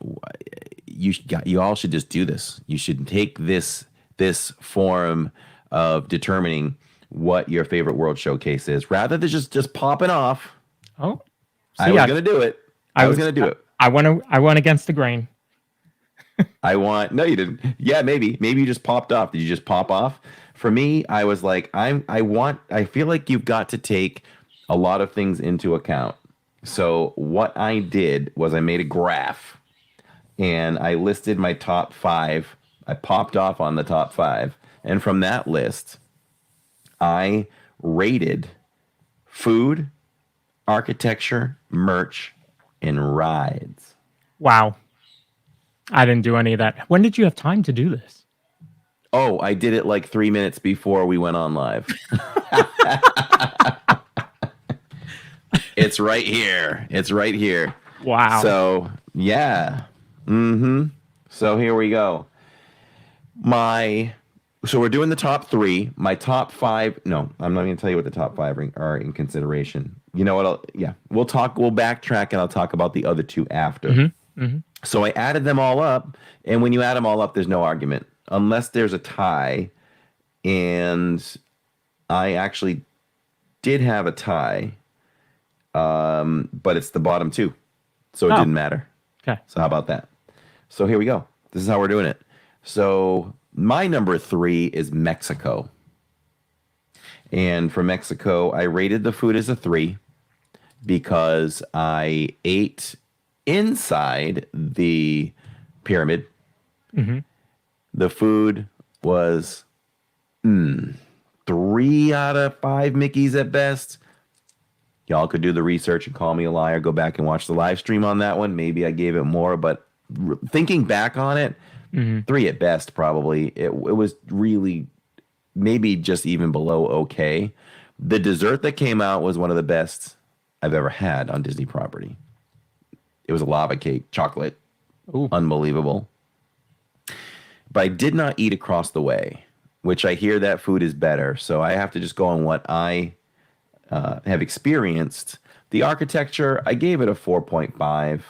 You all should just do this. You should take this form of determining what your favorite World Showcase is, rather than just popping off. Oh, I was going to do it. I was going to do it. I went against the grain. No, you didn't. Yeah, maybe you just popped off. Did you just pop off? For me, I was like, I feel like you've got to take a lot of things into account. So what I did was I made a graph and I listed my top 5. I popped off on the top 5. And from that list, I rated food, architecture, merch, and rides. Wow. I didn't do any of that. When did you have time to do this? Oh, I did it like 3 minutes before we went on live. It's right here. It's right here. Wow. So, yeah. So here we go. So we're doing the top 3. My top 5. No, I'm not going to tell you what the top 5 are in consideration. You know what? We'll backtrack and I'll talk about the other 2 after. So I added them all up. And when you add them all up, there's no argument unless there's a tie. And I actually did have a tie. But it's the bottom 2. So it didn't matter. Okay. So how about that? So here we go. This is how we're doing it. So my number 3 is Mexico. And for Mexico, I rated the food as a 3 because I ate inside the pyramid. Mm-hmm. The food was 3 out of 5 Mickeys at best. Y'all could do the research and call me a liar. Go back and watch the live stream on that one. Maybe I gave it more, but thinking back on it, 3 at best probably. It was really maybe just even below okay. The dessert that came out was one of the best I've ever had on Disney property. It was a lava cake, chocolate. Ooh. Unbelievable. But I did not eat across the way, which I hear that food is better. So I have to just go on what I have experienced. The architecture, I gave it a 4.5.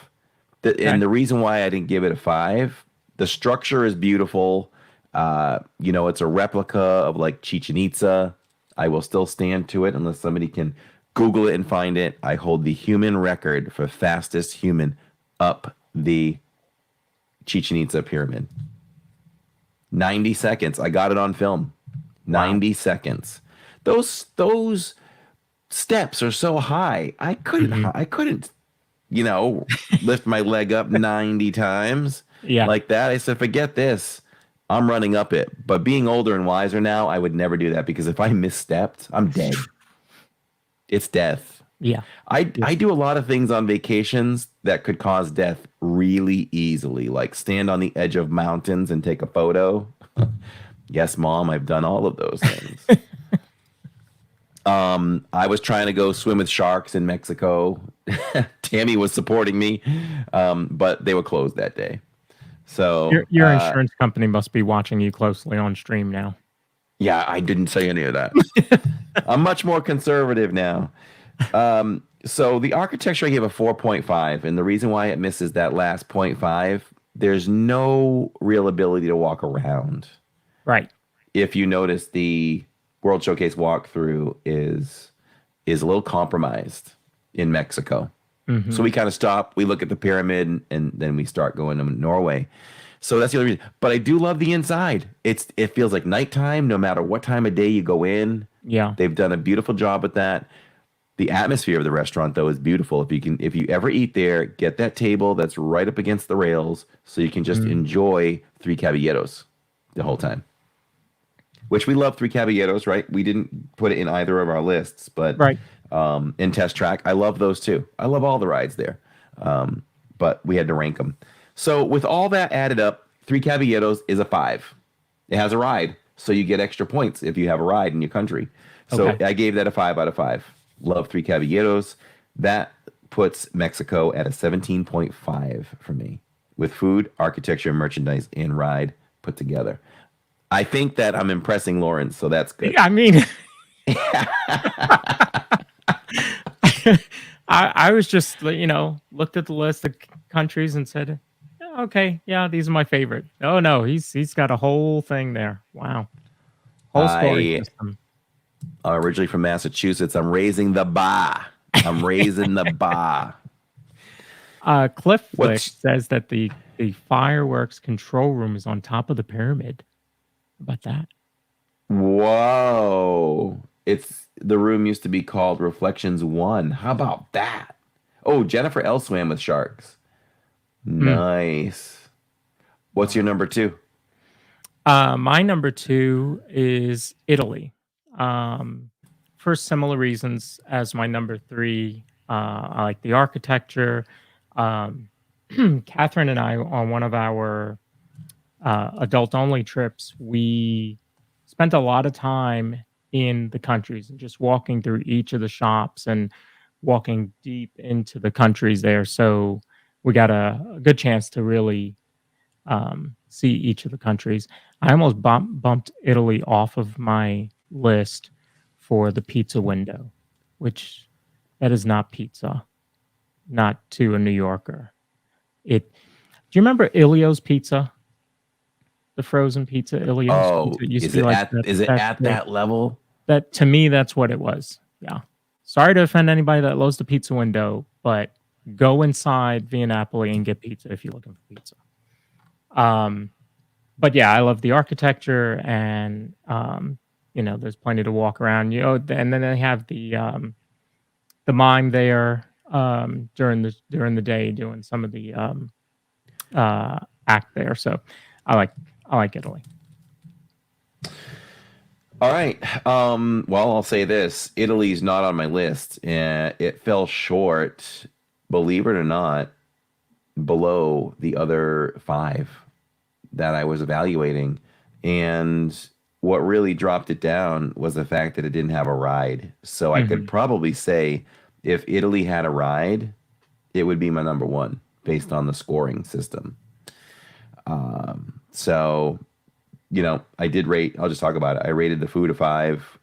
And the reason why I didn't give it a 5, the structure is beautiful. It's a replica of like Chichen Itza. I will still stand to it unless somebody can Google it and find it. I hold the human record for fastest human up the Chichen Itza pyramid. 90 seconds. I got it on film. 90 seconds. Those steps are so high. I couldn't, lift my leg up 90 times like that. I said, forget this. I'm running up it. But being older and wiser now, I would never do that because if I misstepped, I'm dead. It's death. Yeah. I do a lot of things on vacations that could cause death really easily, like stand on the edge of mountains and take a photo. Yes, Mom, I've done all of those things. I was trying to go swim with sharks in Mexico. Tammy was supporting me, but they were closed that day. So your insurance company must be watching you closely on stream now. Yeah, I didn't say any of that. I'm much more conservative now. So the architecture I gave a 4.5, and the reason why it misses that last 0.5, there's no real ability to walk around. Right. If you notice, the World Showcase walkthrough is a little compromised in Mexico. Mm-hmm. So we kind of stop, we look at the pyramid, and then we start going to Norway. So that's the other reason. But I do love the inside. It feels like nighttime no matter what time of day you go in. Yeah. They've done a beautiful job with that. The atmosphere of the restaurant, though, is beautiful. If you ever eat there, get that table that's right up against the rails so you can just enjoy Three Caballeros the whole time. Which we love Three Caballeros, right? We didn't put it in either of our lists, but in Test Track, I love those too. I love all the rides there, but we had to rank them. So with all that added up, Three Caballeros is a 5. It has a ride, so you get extra points if you have a ride in your country. So I gave that a 5 out of 5. Love Three Caballeros. That puts Mexico at a 17.5 for me, with food, architecture, merchandise, and ride put together. I think that I'm impressing Lawrence, so that's good. I mean, I was just, looked at the list of countries and said, okay, yeah, these are my favorite. Oh no, he's got a whole thing there. Wow, whole story system. Originally from Massachusetts, I'm raising the bar. I'm raising the bar. Cliff Flick says that the fireworks control room is on top of the pyramid. How about that? Whoa! The room used to be called Reflections 1. How about that? Oh, Jennifer L. swam with sharks. Nice. What's your number 2? My number 2 is Italy. For similar reasons as my number 3. I like the architecture. Catherine and I, on one of our adult-only trips, we spent a lot of time in the countries and just walking through each of the shops and walking deep into the countries there. So we got a good chance to really see each of the countries. I almost bumped Italy off of my list for the pizza window, which that is not pizza, not to a New Yorker. Do you remember Ilio's Pizza? The frozen pizza, Ilio's. Oh, Pizza. Is it at that level? That, to me, that's what it was. Yeah. Sorry to offend anybody that loves the pizza window, but go inside Via Napoli and get pizza if you're looking for pizza. But yeah, I love the architecture, and there's plenty to walk around. And then they have the mime there during the day doing some of the act there. So I like Italy. All right. Well, I'll say this: Italy's not on my list, and it fell short, believe it or not, below the other 5 that I was evaluating. And what really dropped it down was the fact that it didn't have a ride. So I could probably say if Italy had a ride, it would be my number 1 based on the scoring system. So, I did rate, I'll just talk about it. I rated the food a 5.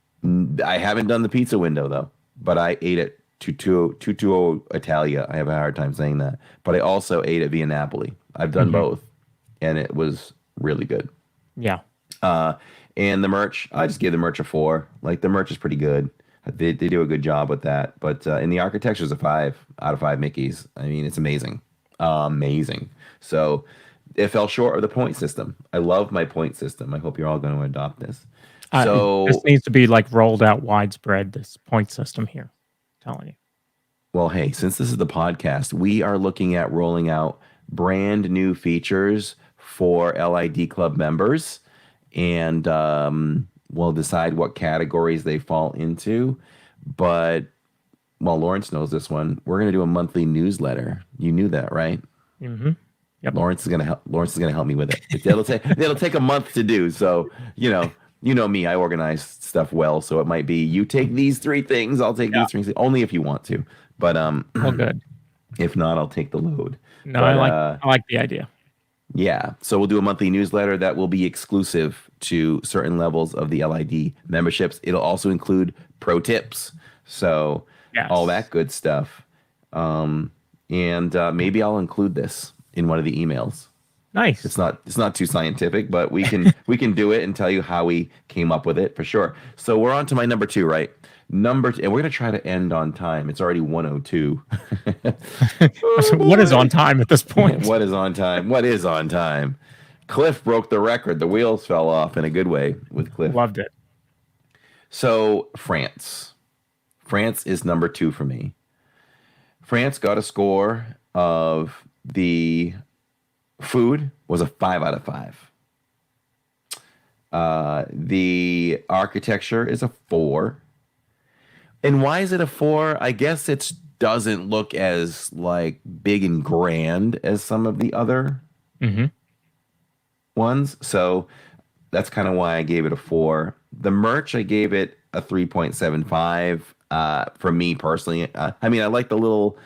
I haven't done the pizza window though, but I ate at Tutto Italia. I have a hard time saying that, but I also ate at Via Napoli. I've done both, and it was really good. Yeah. And the merch, I just gave the merch a 4. Like, the merch is pretty good. They do a good job with that. But in the architecture is a 5 out of 5 Mickeys. I mean, it's amazing. Amazing. So it fell short of the point system. I love my point system. I hope you're all going to adopt this. So this needs to be like rolled out widespread, this point system here. I'm telling you. Well, hey, since this is the podcast, we are looking at rolling out brand new features for LID Club members. And we'll decide what categories they fall into. But, well, Lawrence knows this one. We're going to do a monthly newsletter. You knew that, right? Mm-hmm. Yep. Lawrence is going to help me with it. It'll take a month to do. So, you know me, I organize stuff well. So it might be you take these 3 things, I'll take these 3 things, only if you want to. But good. If not, I'll take the load. No, but, I like the idea. Yeah. So we'll do a monthly newsletter that will be exclusive to certain levels of the LID memberships. It'll also include pro tips. So all that good stuff. And maybe I'll include this in one of the emails. Nice. It's not too scientific, but we can do it and tell you how we came up with it for sure. So we're on to my number 2, right? And we're going to try to end on time. It's already 1:02. What is on time at this point? What is on time? What is on time? Cliff broke the record. The wheels fell off in a good way with Cliff. Loved it. So France. France is number 2 for me. France got a score of the food was a 5 out of 5. The architecture is a 4. And why is it a 4? I guess it doesn't look as like big and grand as some of the other ones. So that's kind of why I gave it a 4. The merch, I gave it a 3.75. For me personally, I mean, I like the little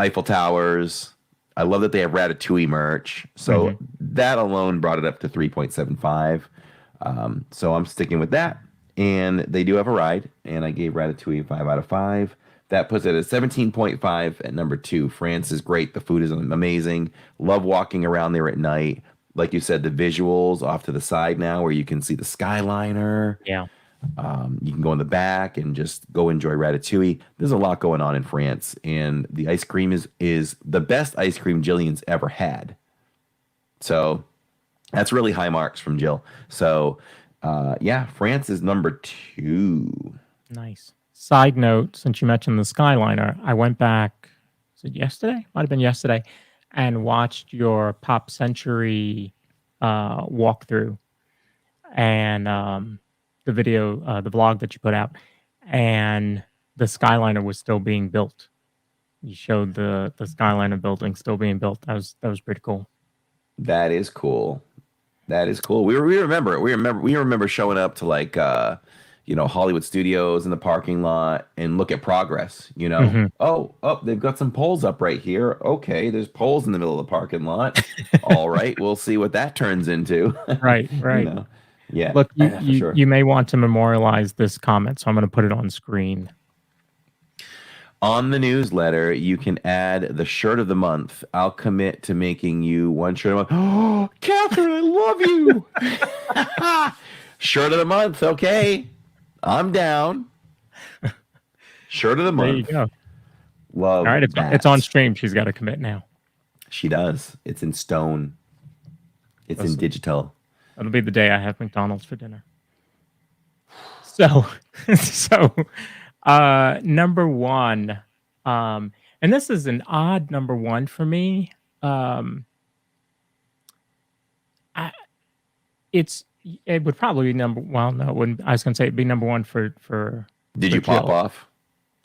Eiffel Towers. I love that they have Ratatouille merch. So that alone brought it up to 3.75. So I'm sticking with that. And they do have a ride, and I gave Ratatouille a 5 out of 5. That puts it at 17.5 at number 2. France is great. The food is amazing. Love walking around there at night. Like you said, the visuals off to the side now where you can see the Skyliner. Yeah. You can go in the back and just go enjoy Ratatouille. There's a lot going on in France, and the ice cream is the best ice cream Jillian's ever had. So that's really high marks from Jill. So France is number 2. Nice. Side note, since you mentioned the Skyliner, I went back, was it yesterday? Might have been yesterday, and watched your Pop Century walkthrough and the video, the vlog that you put out, and the Skyliner was still being built. You showed the Skyliner building still being built. That was pretty cool. That is cool. That is cool. We remember it. We remember showing up to like Hollywood Studios in the parking lot and look at progress. Oh, they've got some poles up right here. Okay, there's poles in the middle of the parking lot. All right, we'll see what that turns into. Right. Yeah. Look, sure. you may want to memorialize this comment, so I'm going to put it on screen. On the newsletter, you can add the shirt of the month. I'll commit to making you one shirt a month. Oh, Catherine, I love you. Shirt of the month. Okay. I'm down. Shirt of the month. There you go. Love. All right. It's on stream. She's got to commit now. She does. It's in stone. It's in digital. That'll be the day I have McDonald's for dinner. So, so number one, and this is an odd number one for me. It would probably be number. Well, no, it wouldn't. I was going to say it'd be number one for. Did you pop off?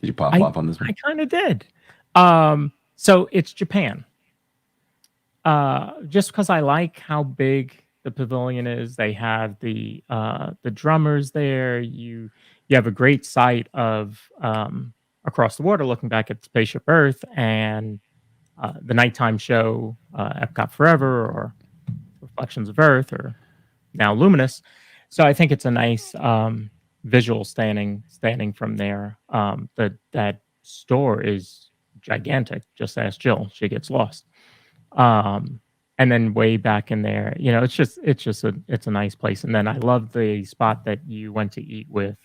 Did you pop off on this one? I kind of did. So it's Japan. Just because I like how big the pavilion is. They have the drummers there. You have a great sight of across the water, looking back at Spaceship Earth and the nighttime show, Epcot Forever or Reflections of Earth, or now Luminous. So I think it's a nice visual standing from there. That store is gigantic. Just ask Jill; she gets lost. And then way back in there, it's a nice place. And then I love the spot that you went to eat with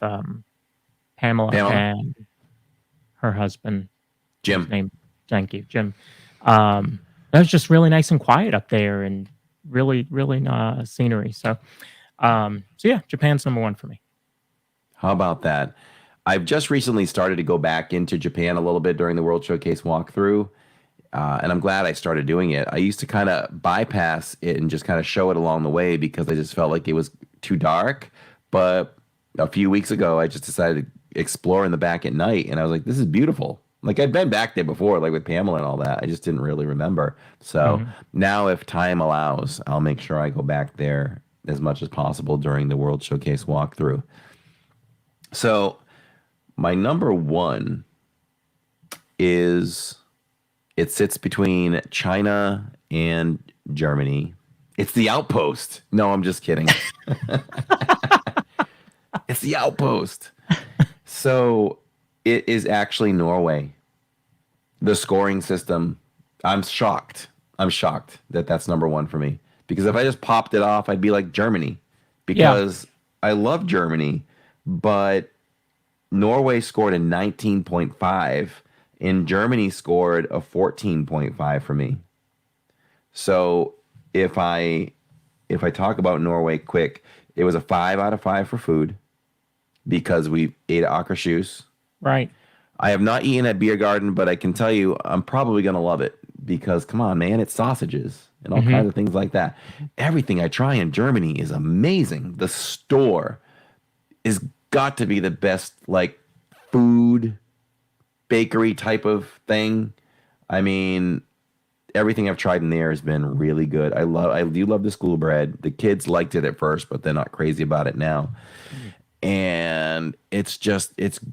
Pamela and her husband, Jim. Thank you, Jim. That was just really nice and quiet up there, and really scenery. So yeah, Japan's number one for me. How about that? I've just recently started to go back into Japan a little bit during the World Showcase walkthrough. And I'm glad I started doing it. I used to kind of bypass it and just kind of show it along the way because I just felt like it was too dark. But a few weeks ago, I just decided to explore in the back at night. And I was like, this is beautiful. Like, I'd been back there before, like with Pamela and all that. I just didn't really remember. So now if time allows, I'll make sure I go back there as much as possible during the World Showcase walkthrough. So my number one is... It sits between China and Germany. It's the Outpost. No, I'm just kidding. It's the Outpost. So it is actually Norway. The scoring system, I'm shocked. that that's number one for me. Because if I just popped it off, I'd be like Germany. Because I love Germany, but Norway scored a 19.5. And Germany scored a 14.5 for me. So if I talk about Norway quick, it was a 5 out of 5 for food because we ate at Akershus. Right. I have not eaten at Beer Garden, but I can tell you I'm probably going to love it because, come on, man, it's sausages and all kinds of things like that. Everything I try in Germany is amazing. The store is got to be the best, like, food bakery type of thing. I mean, everything I've tried in there has been really good. I do love the school bread. The kids liked it at first, but they're not crazy about it now. And it's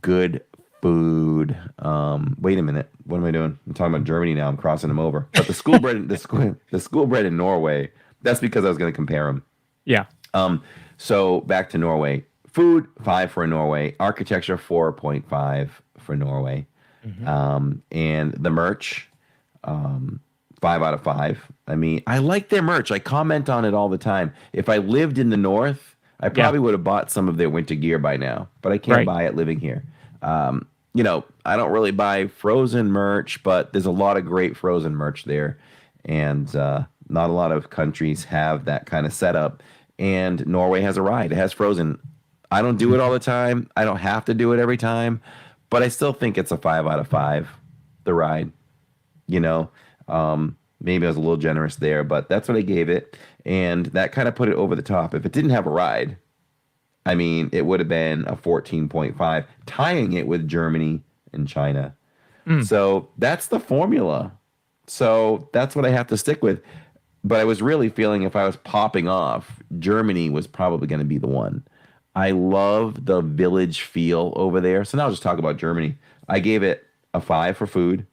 good food. Wait a minute. What am I doing? I'm talking about Germany now. I'm crossing them over. But the school bread, the school bread in Norway, that's because I was going to compare them. Yeah. So back to Norway. Food, 5 for Norway. Architecture, 4.5 for Norway. And the merch, 5 out of 5. I mean, I like their merch. I comment on it all the time. If I lived in the north, I probably would have bought some of their winter gear by now, but I can't buy it living here. I don't really buy Frozen merch, but there's a lot of great Frozen merch there. And not a lot of countries have that kind of setup. And Norway has a ride. It has Frozen. I don't do it all the time. I don't have to do it every time. But I still think it's a 5 out of 5, the ride. Maybe I was a little generous there, but that's what I gave it. And that kind of put it over the top. If it didn't have a ride, I mean, it would have been a 14.5, tying it with Germany and China. So that's the formula. So that's what I have to stick with. But I was really feeling if I was popping off, Germany was probably going to be the one. I love the village feel over there. So now I'll just talk about Germany. I gave it a 5 for food,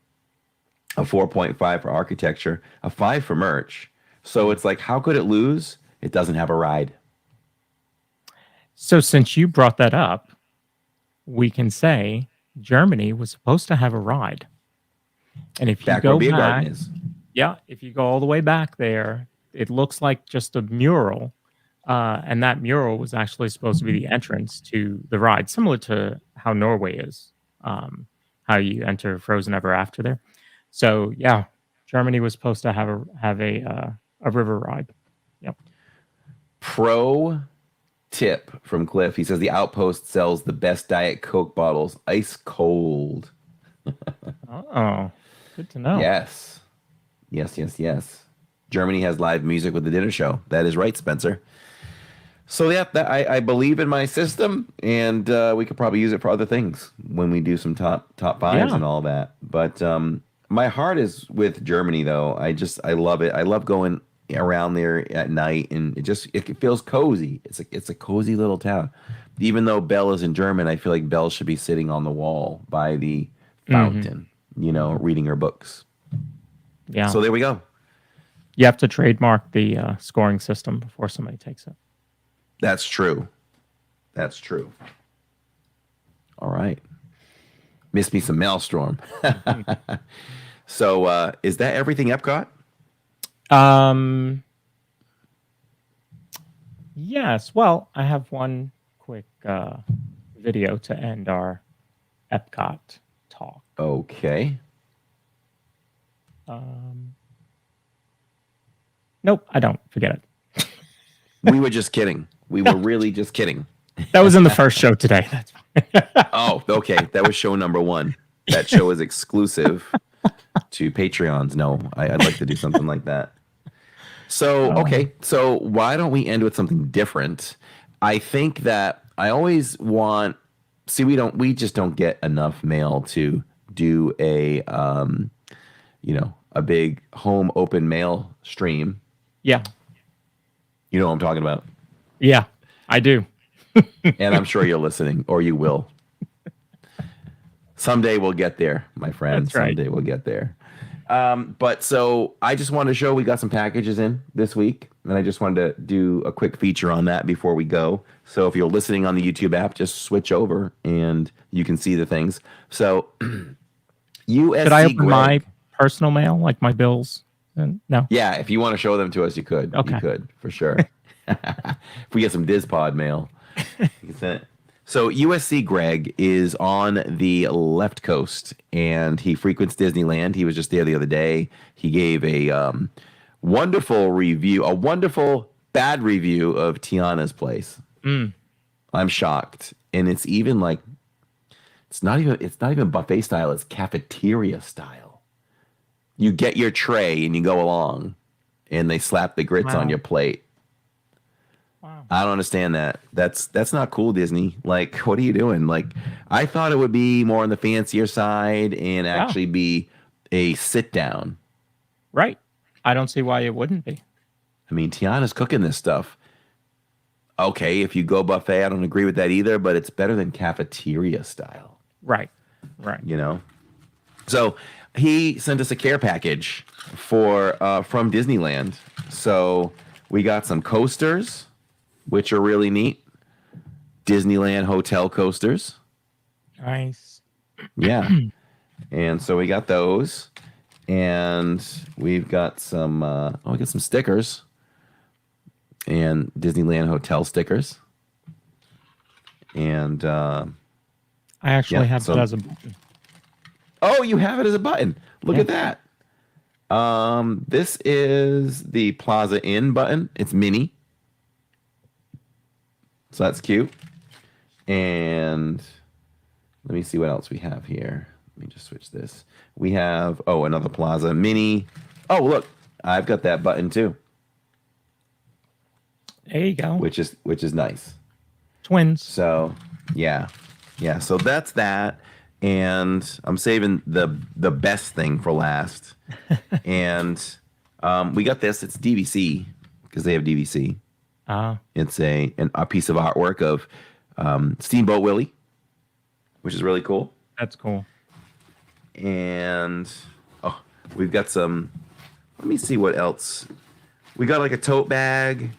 a 4.5 for architecture, a 5 for merch. So it's like, how could it lose? It doesn't have a ride. So since you brought that up, we can say Germany was supposed to have a ride. And if you go back, if you go all the way back there, it looks like just a mural. And that mural was actually supposed to be the entrance to the ride, similar to how Norway is, how you enter Frozen Ever After there. So yeah, Germany was supposed to have a river ride. Yep. Pro tip from Cliff. He says the Outpost sells the best Diet Coke bottles, ice cold. Oh, good to know. Yes. Yes. Germany has live music with the dinner show. That is right, Spencer. So yeah, I believe in my system, and we could probably use it for other things when we do some top fives and all that. But my heart is with Germany, though. I love it. I love going around there at night, and it feels cozy. It's a cozy little town. Even though Belle is in German, I feel like Belle should be sitting on the wall by the fountain, reading her books. Yeah. So there we go. You have to trademark the scoring system before somebody takes it. That's true. All right. Miss me some Maelstrom. So is that everything Epcot? Yes. Well, I have one quick video to end our Epcot talk. Okay. Nope, I don't. Forget it. We were just kidding. We were really just kidding. That was in the first show today. That's fine. Oh, okay. That was show number 1. That show is exclusive to Patreons. No, I'd like to do something like that. So, okay. So why don't we end with something different? I think that I always want, we just don't get enough mail to do a big home open mail stream. Yeah. You know what I'm talking about? Yeah, I do. And I'm sure you're listening, or you will. Someday we'll get there, my friend. That's right. Someday we'll get there. But so I just wanted to show we got some packages in this week, and I just wanted to do a quick feature on that before we go. So if you're listening on the YouTube app, just switch over and you can see the things. So USC Could I open Greg, my personal mail, like my bills? No. yeah, if you want to show them to us, you could. Okay. You could, for sure. If we get some DizPod mail, you can send it. So USC Greg is on the left coast, and he frequents Disneyland. He was just there the other day. He gave a wonderful review, a wonderful bad review of Tiana's place. I'm shocked, and it's even like it's not even buffet style. It's cafeteria style. You get your tray and you go along, and they slap the grits on your plate. Wow. I don't understand that. That's not cool, Disney. Like, what are you doing? Like, I thought it would be more on the fancier side and actually be a sit down. Right. I don't see why it wouldn't be. I mean, Tiana's cooking this stuff. Okay, if you go buffet, I don't agree with that either, but it's better than cafeteria style. Right. So he sent us a care package from Disneyland. So we got some coasters, which are really neat. Disneyland hotel coasters. Nice. Yeah. And so we got those. And we've got some stickers. And Disneyland hotel stickers. And I actually have it as a button. oh, you have it as a button. Look at that. This is the Plaza Inn button. It's mini. So that's cute. And let me see what else we have here. Let me just switch this. We have, another Plaza Mini. Oh, look, I've got that button too. There you go. Which is nice. Twins. So, yeah. So that's that. And I'm saving the best thing for last. And we got this. It's DVC because they have DVC. It's a piece of artwork of Steamboat Willie, which is really cool. That's cool. And we've got some. Let me see what else. We got like a tote bag.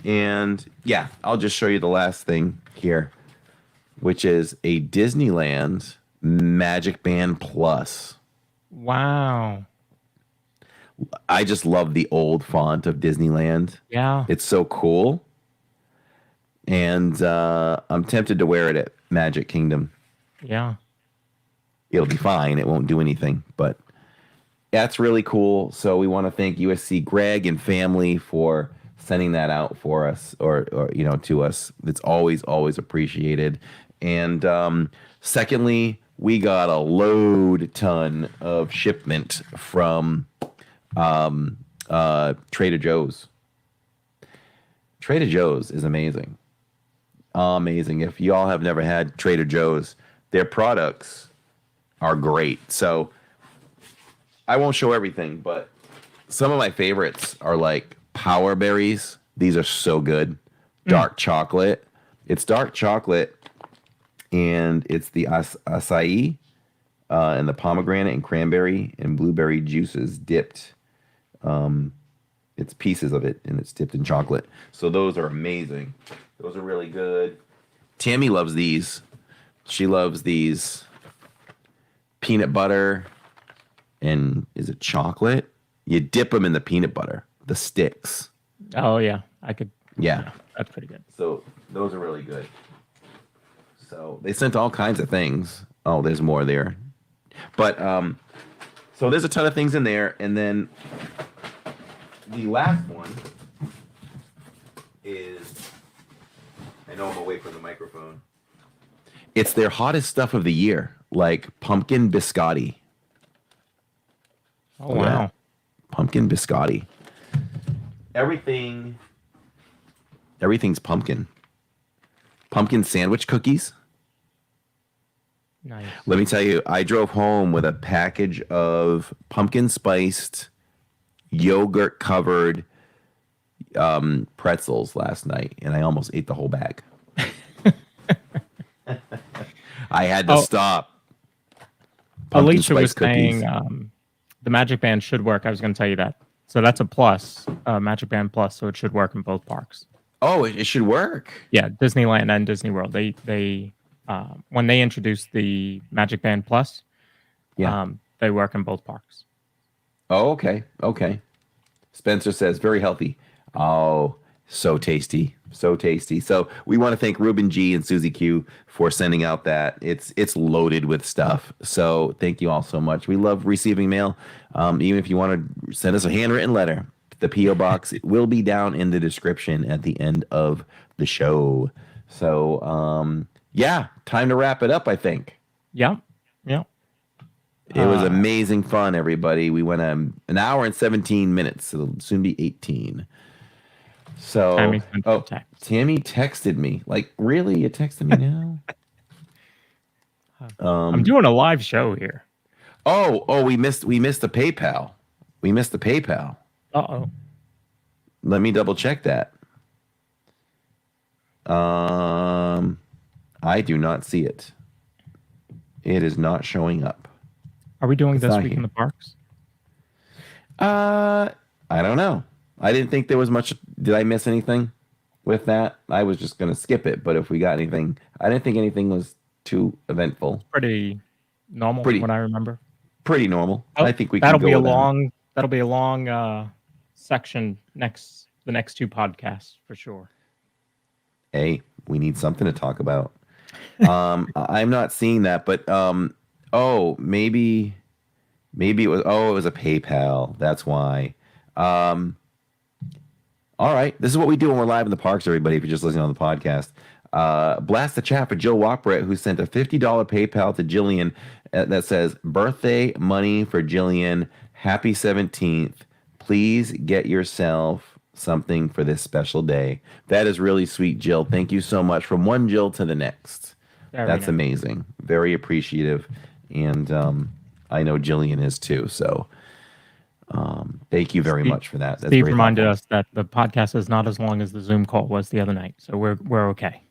And yeah, I'll just show you the last thing here, which is a Disneyland Magic Band Plus. Wow. I just love the old font of Disneyland. Yeah. It's so cool. And I'm tempted to wear it at Magic Kingdom. Yeah. It'll be fine. It won't do anything, but That's really cool. So we want to thank USC Greg and family for sending that out for us, or to us. It's always appreciated. And secondly, we got a ton of shipment from Trader Joe's. Trader Joe's is amazing. Amazing. If y'all have never had Trader Joe's, their products are great. So I won't show everything, but some of my favorites are like Power Berries. These are so good. Dark chocolate. It's dark chocolate, and it's the acai and the pomegranate and cranberry and blueberry juices dipped. It's pieces of it, and it's dipped in chocolate. So those are amazing. Those are really good. Tammy loves these. She loves these peanut butter and is it chocolate? You dip them in the peanut butter, the sticks. Oh yeah, I could. Yeah, that's pretty good. So those are really good. So they sent all kinds of things. Oh, there's more there. But so there's a ton of things in there, and then the last one is, I know I'm away from the microphone. It's their hottest stuff of the year, like pumpkin biscotti. Oh, wow. Yeah. Pumpkin biscotti. Everything's pumpkin. Pumpkin sandwich cookies. Nice. Let me tell you, I drove home with a package of pumpkin spiced, yogurt covered pretzels last night, and I almost ate the whole bag. I had to stop. Pumpkin Alicia was cookies. saying the Magic Band should work. I was going to tell you that. So that's a plus, Magic Band Plus, so it should work in both parks. Oh, it should work. Yeah, Disneyland and Disney World. They when they introduced the Magic Band Plus, they work in both parks. Oh, okay. Okay. Spencer says, very healthy. Oh, so tasty. So tasty. So we want to thank Ruben G and Susie Q for sending out that. It's loaded with stuff. So thank you all so much. We love receiving mail. Even if you want to send us a handwritten letter, the P.O. box will be down in the description at the end of the show. So, yeah, time to wrap it up, I think. Yeah. Yeah. It was amazing fun, everybody. We went an hour and 17 minutes. It'll soon be 18. So, Tammy texted me. Like, really? You texted me now? I'm doing a live show here. Oh, we missed the PayPal. We missed the PayPal. Uh-oh. Let me double check that. I do not see it. It is not showing up. Are we doing this week in the parks? I don't know. I didn't think there was much. Did I miss anything with that? I was just going to skip it, but if we got anything, I didn't think anything was too eventful. Pretty normal from what I remember. Pretty normal. I think we that'll can go be a with long that'll be a long section the next two podcasts for sure. Hey, we need something to talk about. I'm not seeing that, but maybe it was a PayPal. That's why. All right. This is what we do when we're live in the parks, everybody, if you're just listening on the podcast. Blast the chat for Joe Walkbrett, who sent a $50 PayPal to Jillian that says, birthday money for Jillian. Happy 17th. Please get yourself something for this special day. That is really sweet, Jill. Thank you so much. From one Jill to the next. That's amazing. Very appreciative. And I know Jillian is too. So thank you very much for that. That's Steve reminded us that the podcast is not as long as the Zoom call was the other night. So we're okay.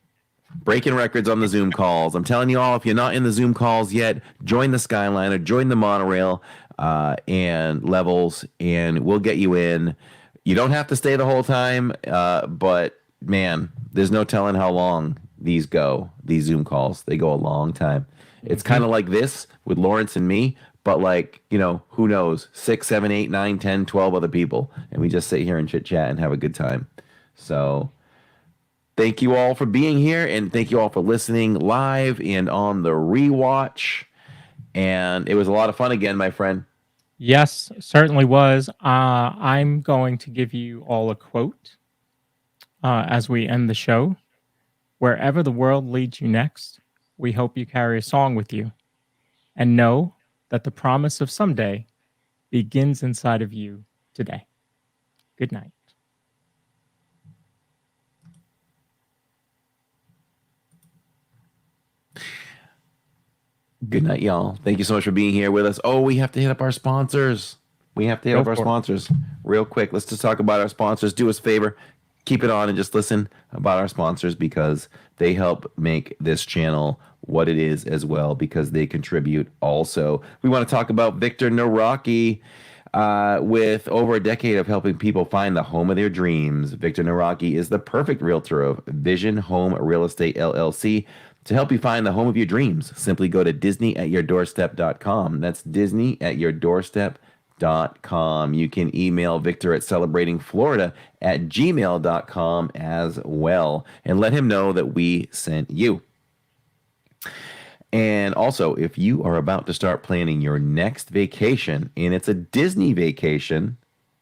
Breaking records on the Zoom calls. I'm telling you all, if you're not in the Zoom calls yet, join the Skyliner, join the monorail and levels, and we'll get you in. You don't have to stay the whole time, but man, there's no telling how long these Zoom calls. They go a long time. It's kind of like this with Lawrence and me, but like, who knows, 6, 7, 8, 9, 10, 12 other people. And we just sit here and chit chat and have a good time. So thank you all for being here, and thank you all for listening live and on the rewatch. And it was a lot of fun again, my friend. Yes, certainly was. I'm going to give you all a quote as we end the show. Wherever the world leads you next, we hope you carry a song with you and know that the promise of someday begins inside of you today. Good night. Good night, y'all. Thank you so much for being here with us. Oh, we have to hit up our sponsors. We have to hit up our sponsors real quick. Let's just talk about our sponsors. Do us a favor, keep it on and just listen about our sponsors because they help make this channel what it is as well because they contribute also. We want to talk about Victor Naraki. With over a decade of helping people find the home of their dreams, Victor Naraki is the perfect realtor of Vision Home Real Estate LLC to help you find the home of your dreams. Simply go to DisneyAtYourDoorstep.com. That's DisneyAtYourDoorstep.com. You can email Victor at celebratingflorida@gmail.com as well and let him know that we sent you. And also, if you are about to start planning your next vacation and it's a Disney vacation,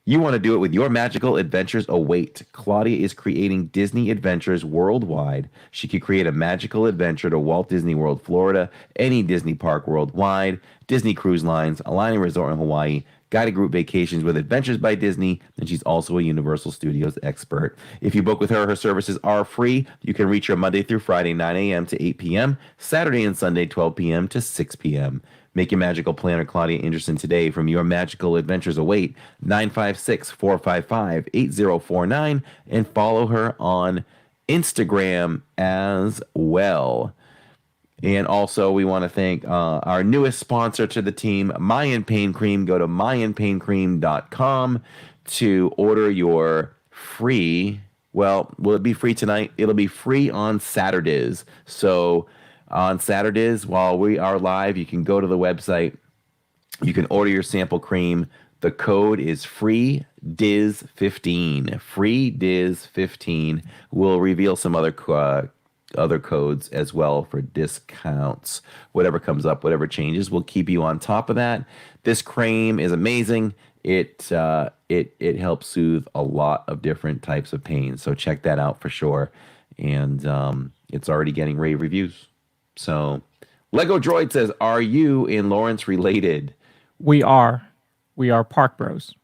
you want to do it with your magical adventures await. Claudia is creating Disney adventures worldwide. She could create a magical adventure to Walt Disney World, Florida, any Disney park worldwide, Disney Cruise Lines, Aulani Resort in Hawaii, guided group vacations with Adventures by Disney, and she's also a Universal Studios expert. If you book with her, her services are free. You can reach her Monday through Friday, 9 a.m. to 8 p.m., Saturday and Sunday, 12 p.m. to 6 p.m. Make your magical planner, Claudia Indridson, today from Your Magical Adventures Await, 956-455-8049, and follow her on Instagram as well. And also, we want to thank our newest sponsor to the team, Mayan Pain Cream. Go to MayanPainCream.com to order your free, well, will it be free tonight? It'll be free on Saturdays. So on Saturdays, while we are live, you can go to the website. You can order your sample cream. The code is FREEDIZ15. FREEDIZ15. We'll reveal some other codes as well for discounts. Whatever comes up, whatever changes, we'll keep you on top of that. This cream is amazing. It helps soothe a lot of different types of pain. So check that out for sure. And it's already getting rave reviews. So Lego Droid says, are you and Lawrence related? We are Park Bros.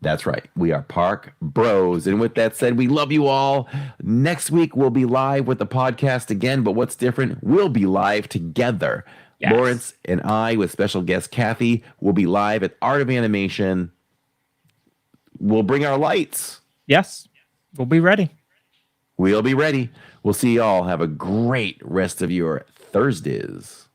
That's right. We are Park Bros. And with that said, we love you all. Next week, we'll be live with the podcast again. But what's different? We'll be live together. Yes. Lawrence and I, with special guest Kathy, will be live at Art of Animation. We'll bring our lights. Yes. We'll be ready. We'll be ready. We'll see y'all. Have a great rest of your Thursdays.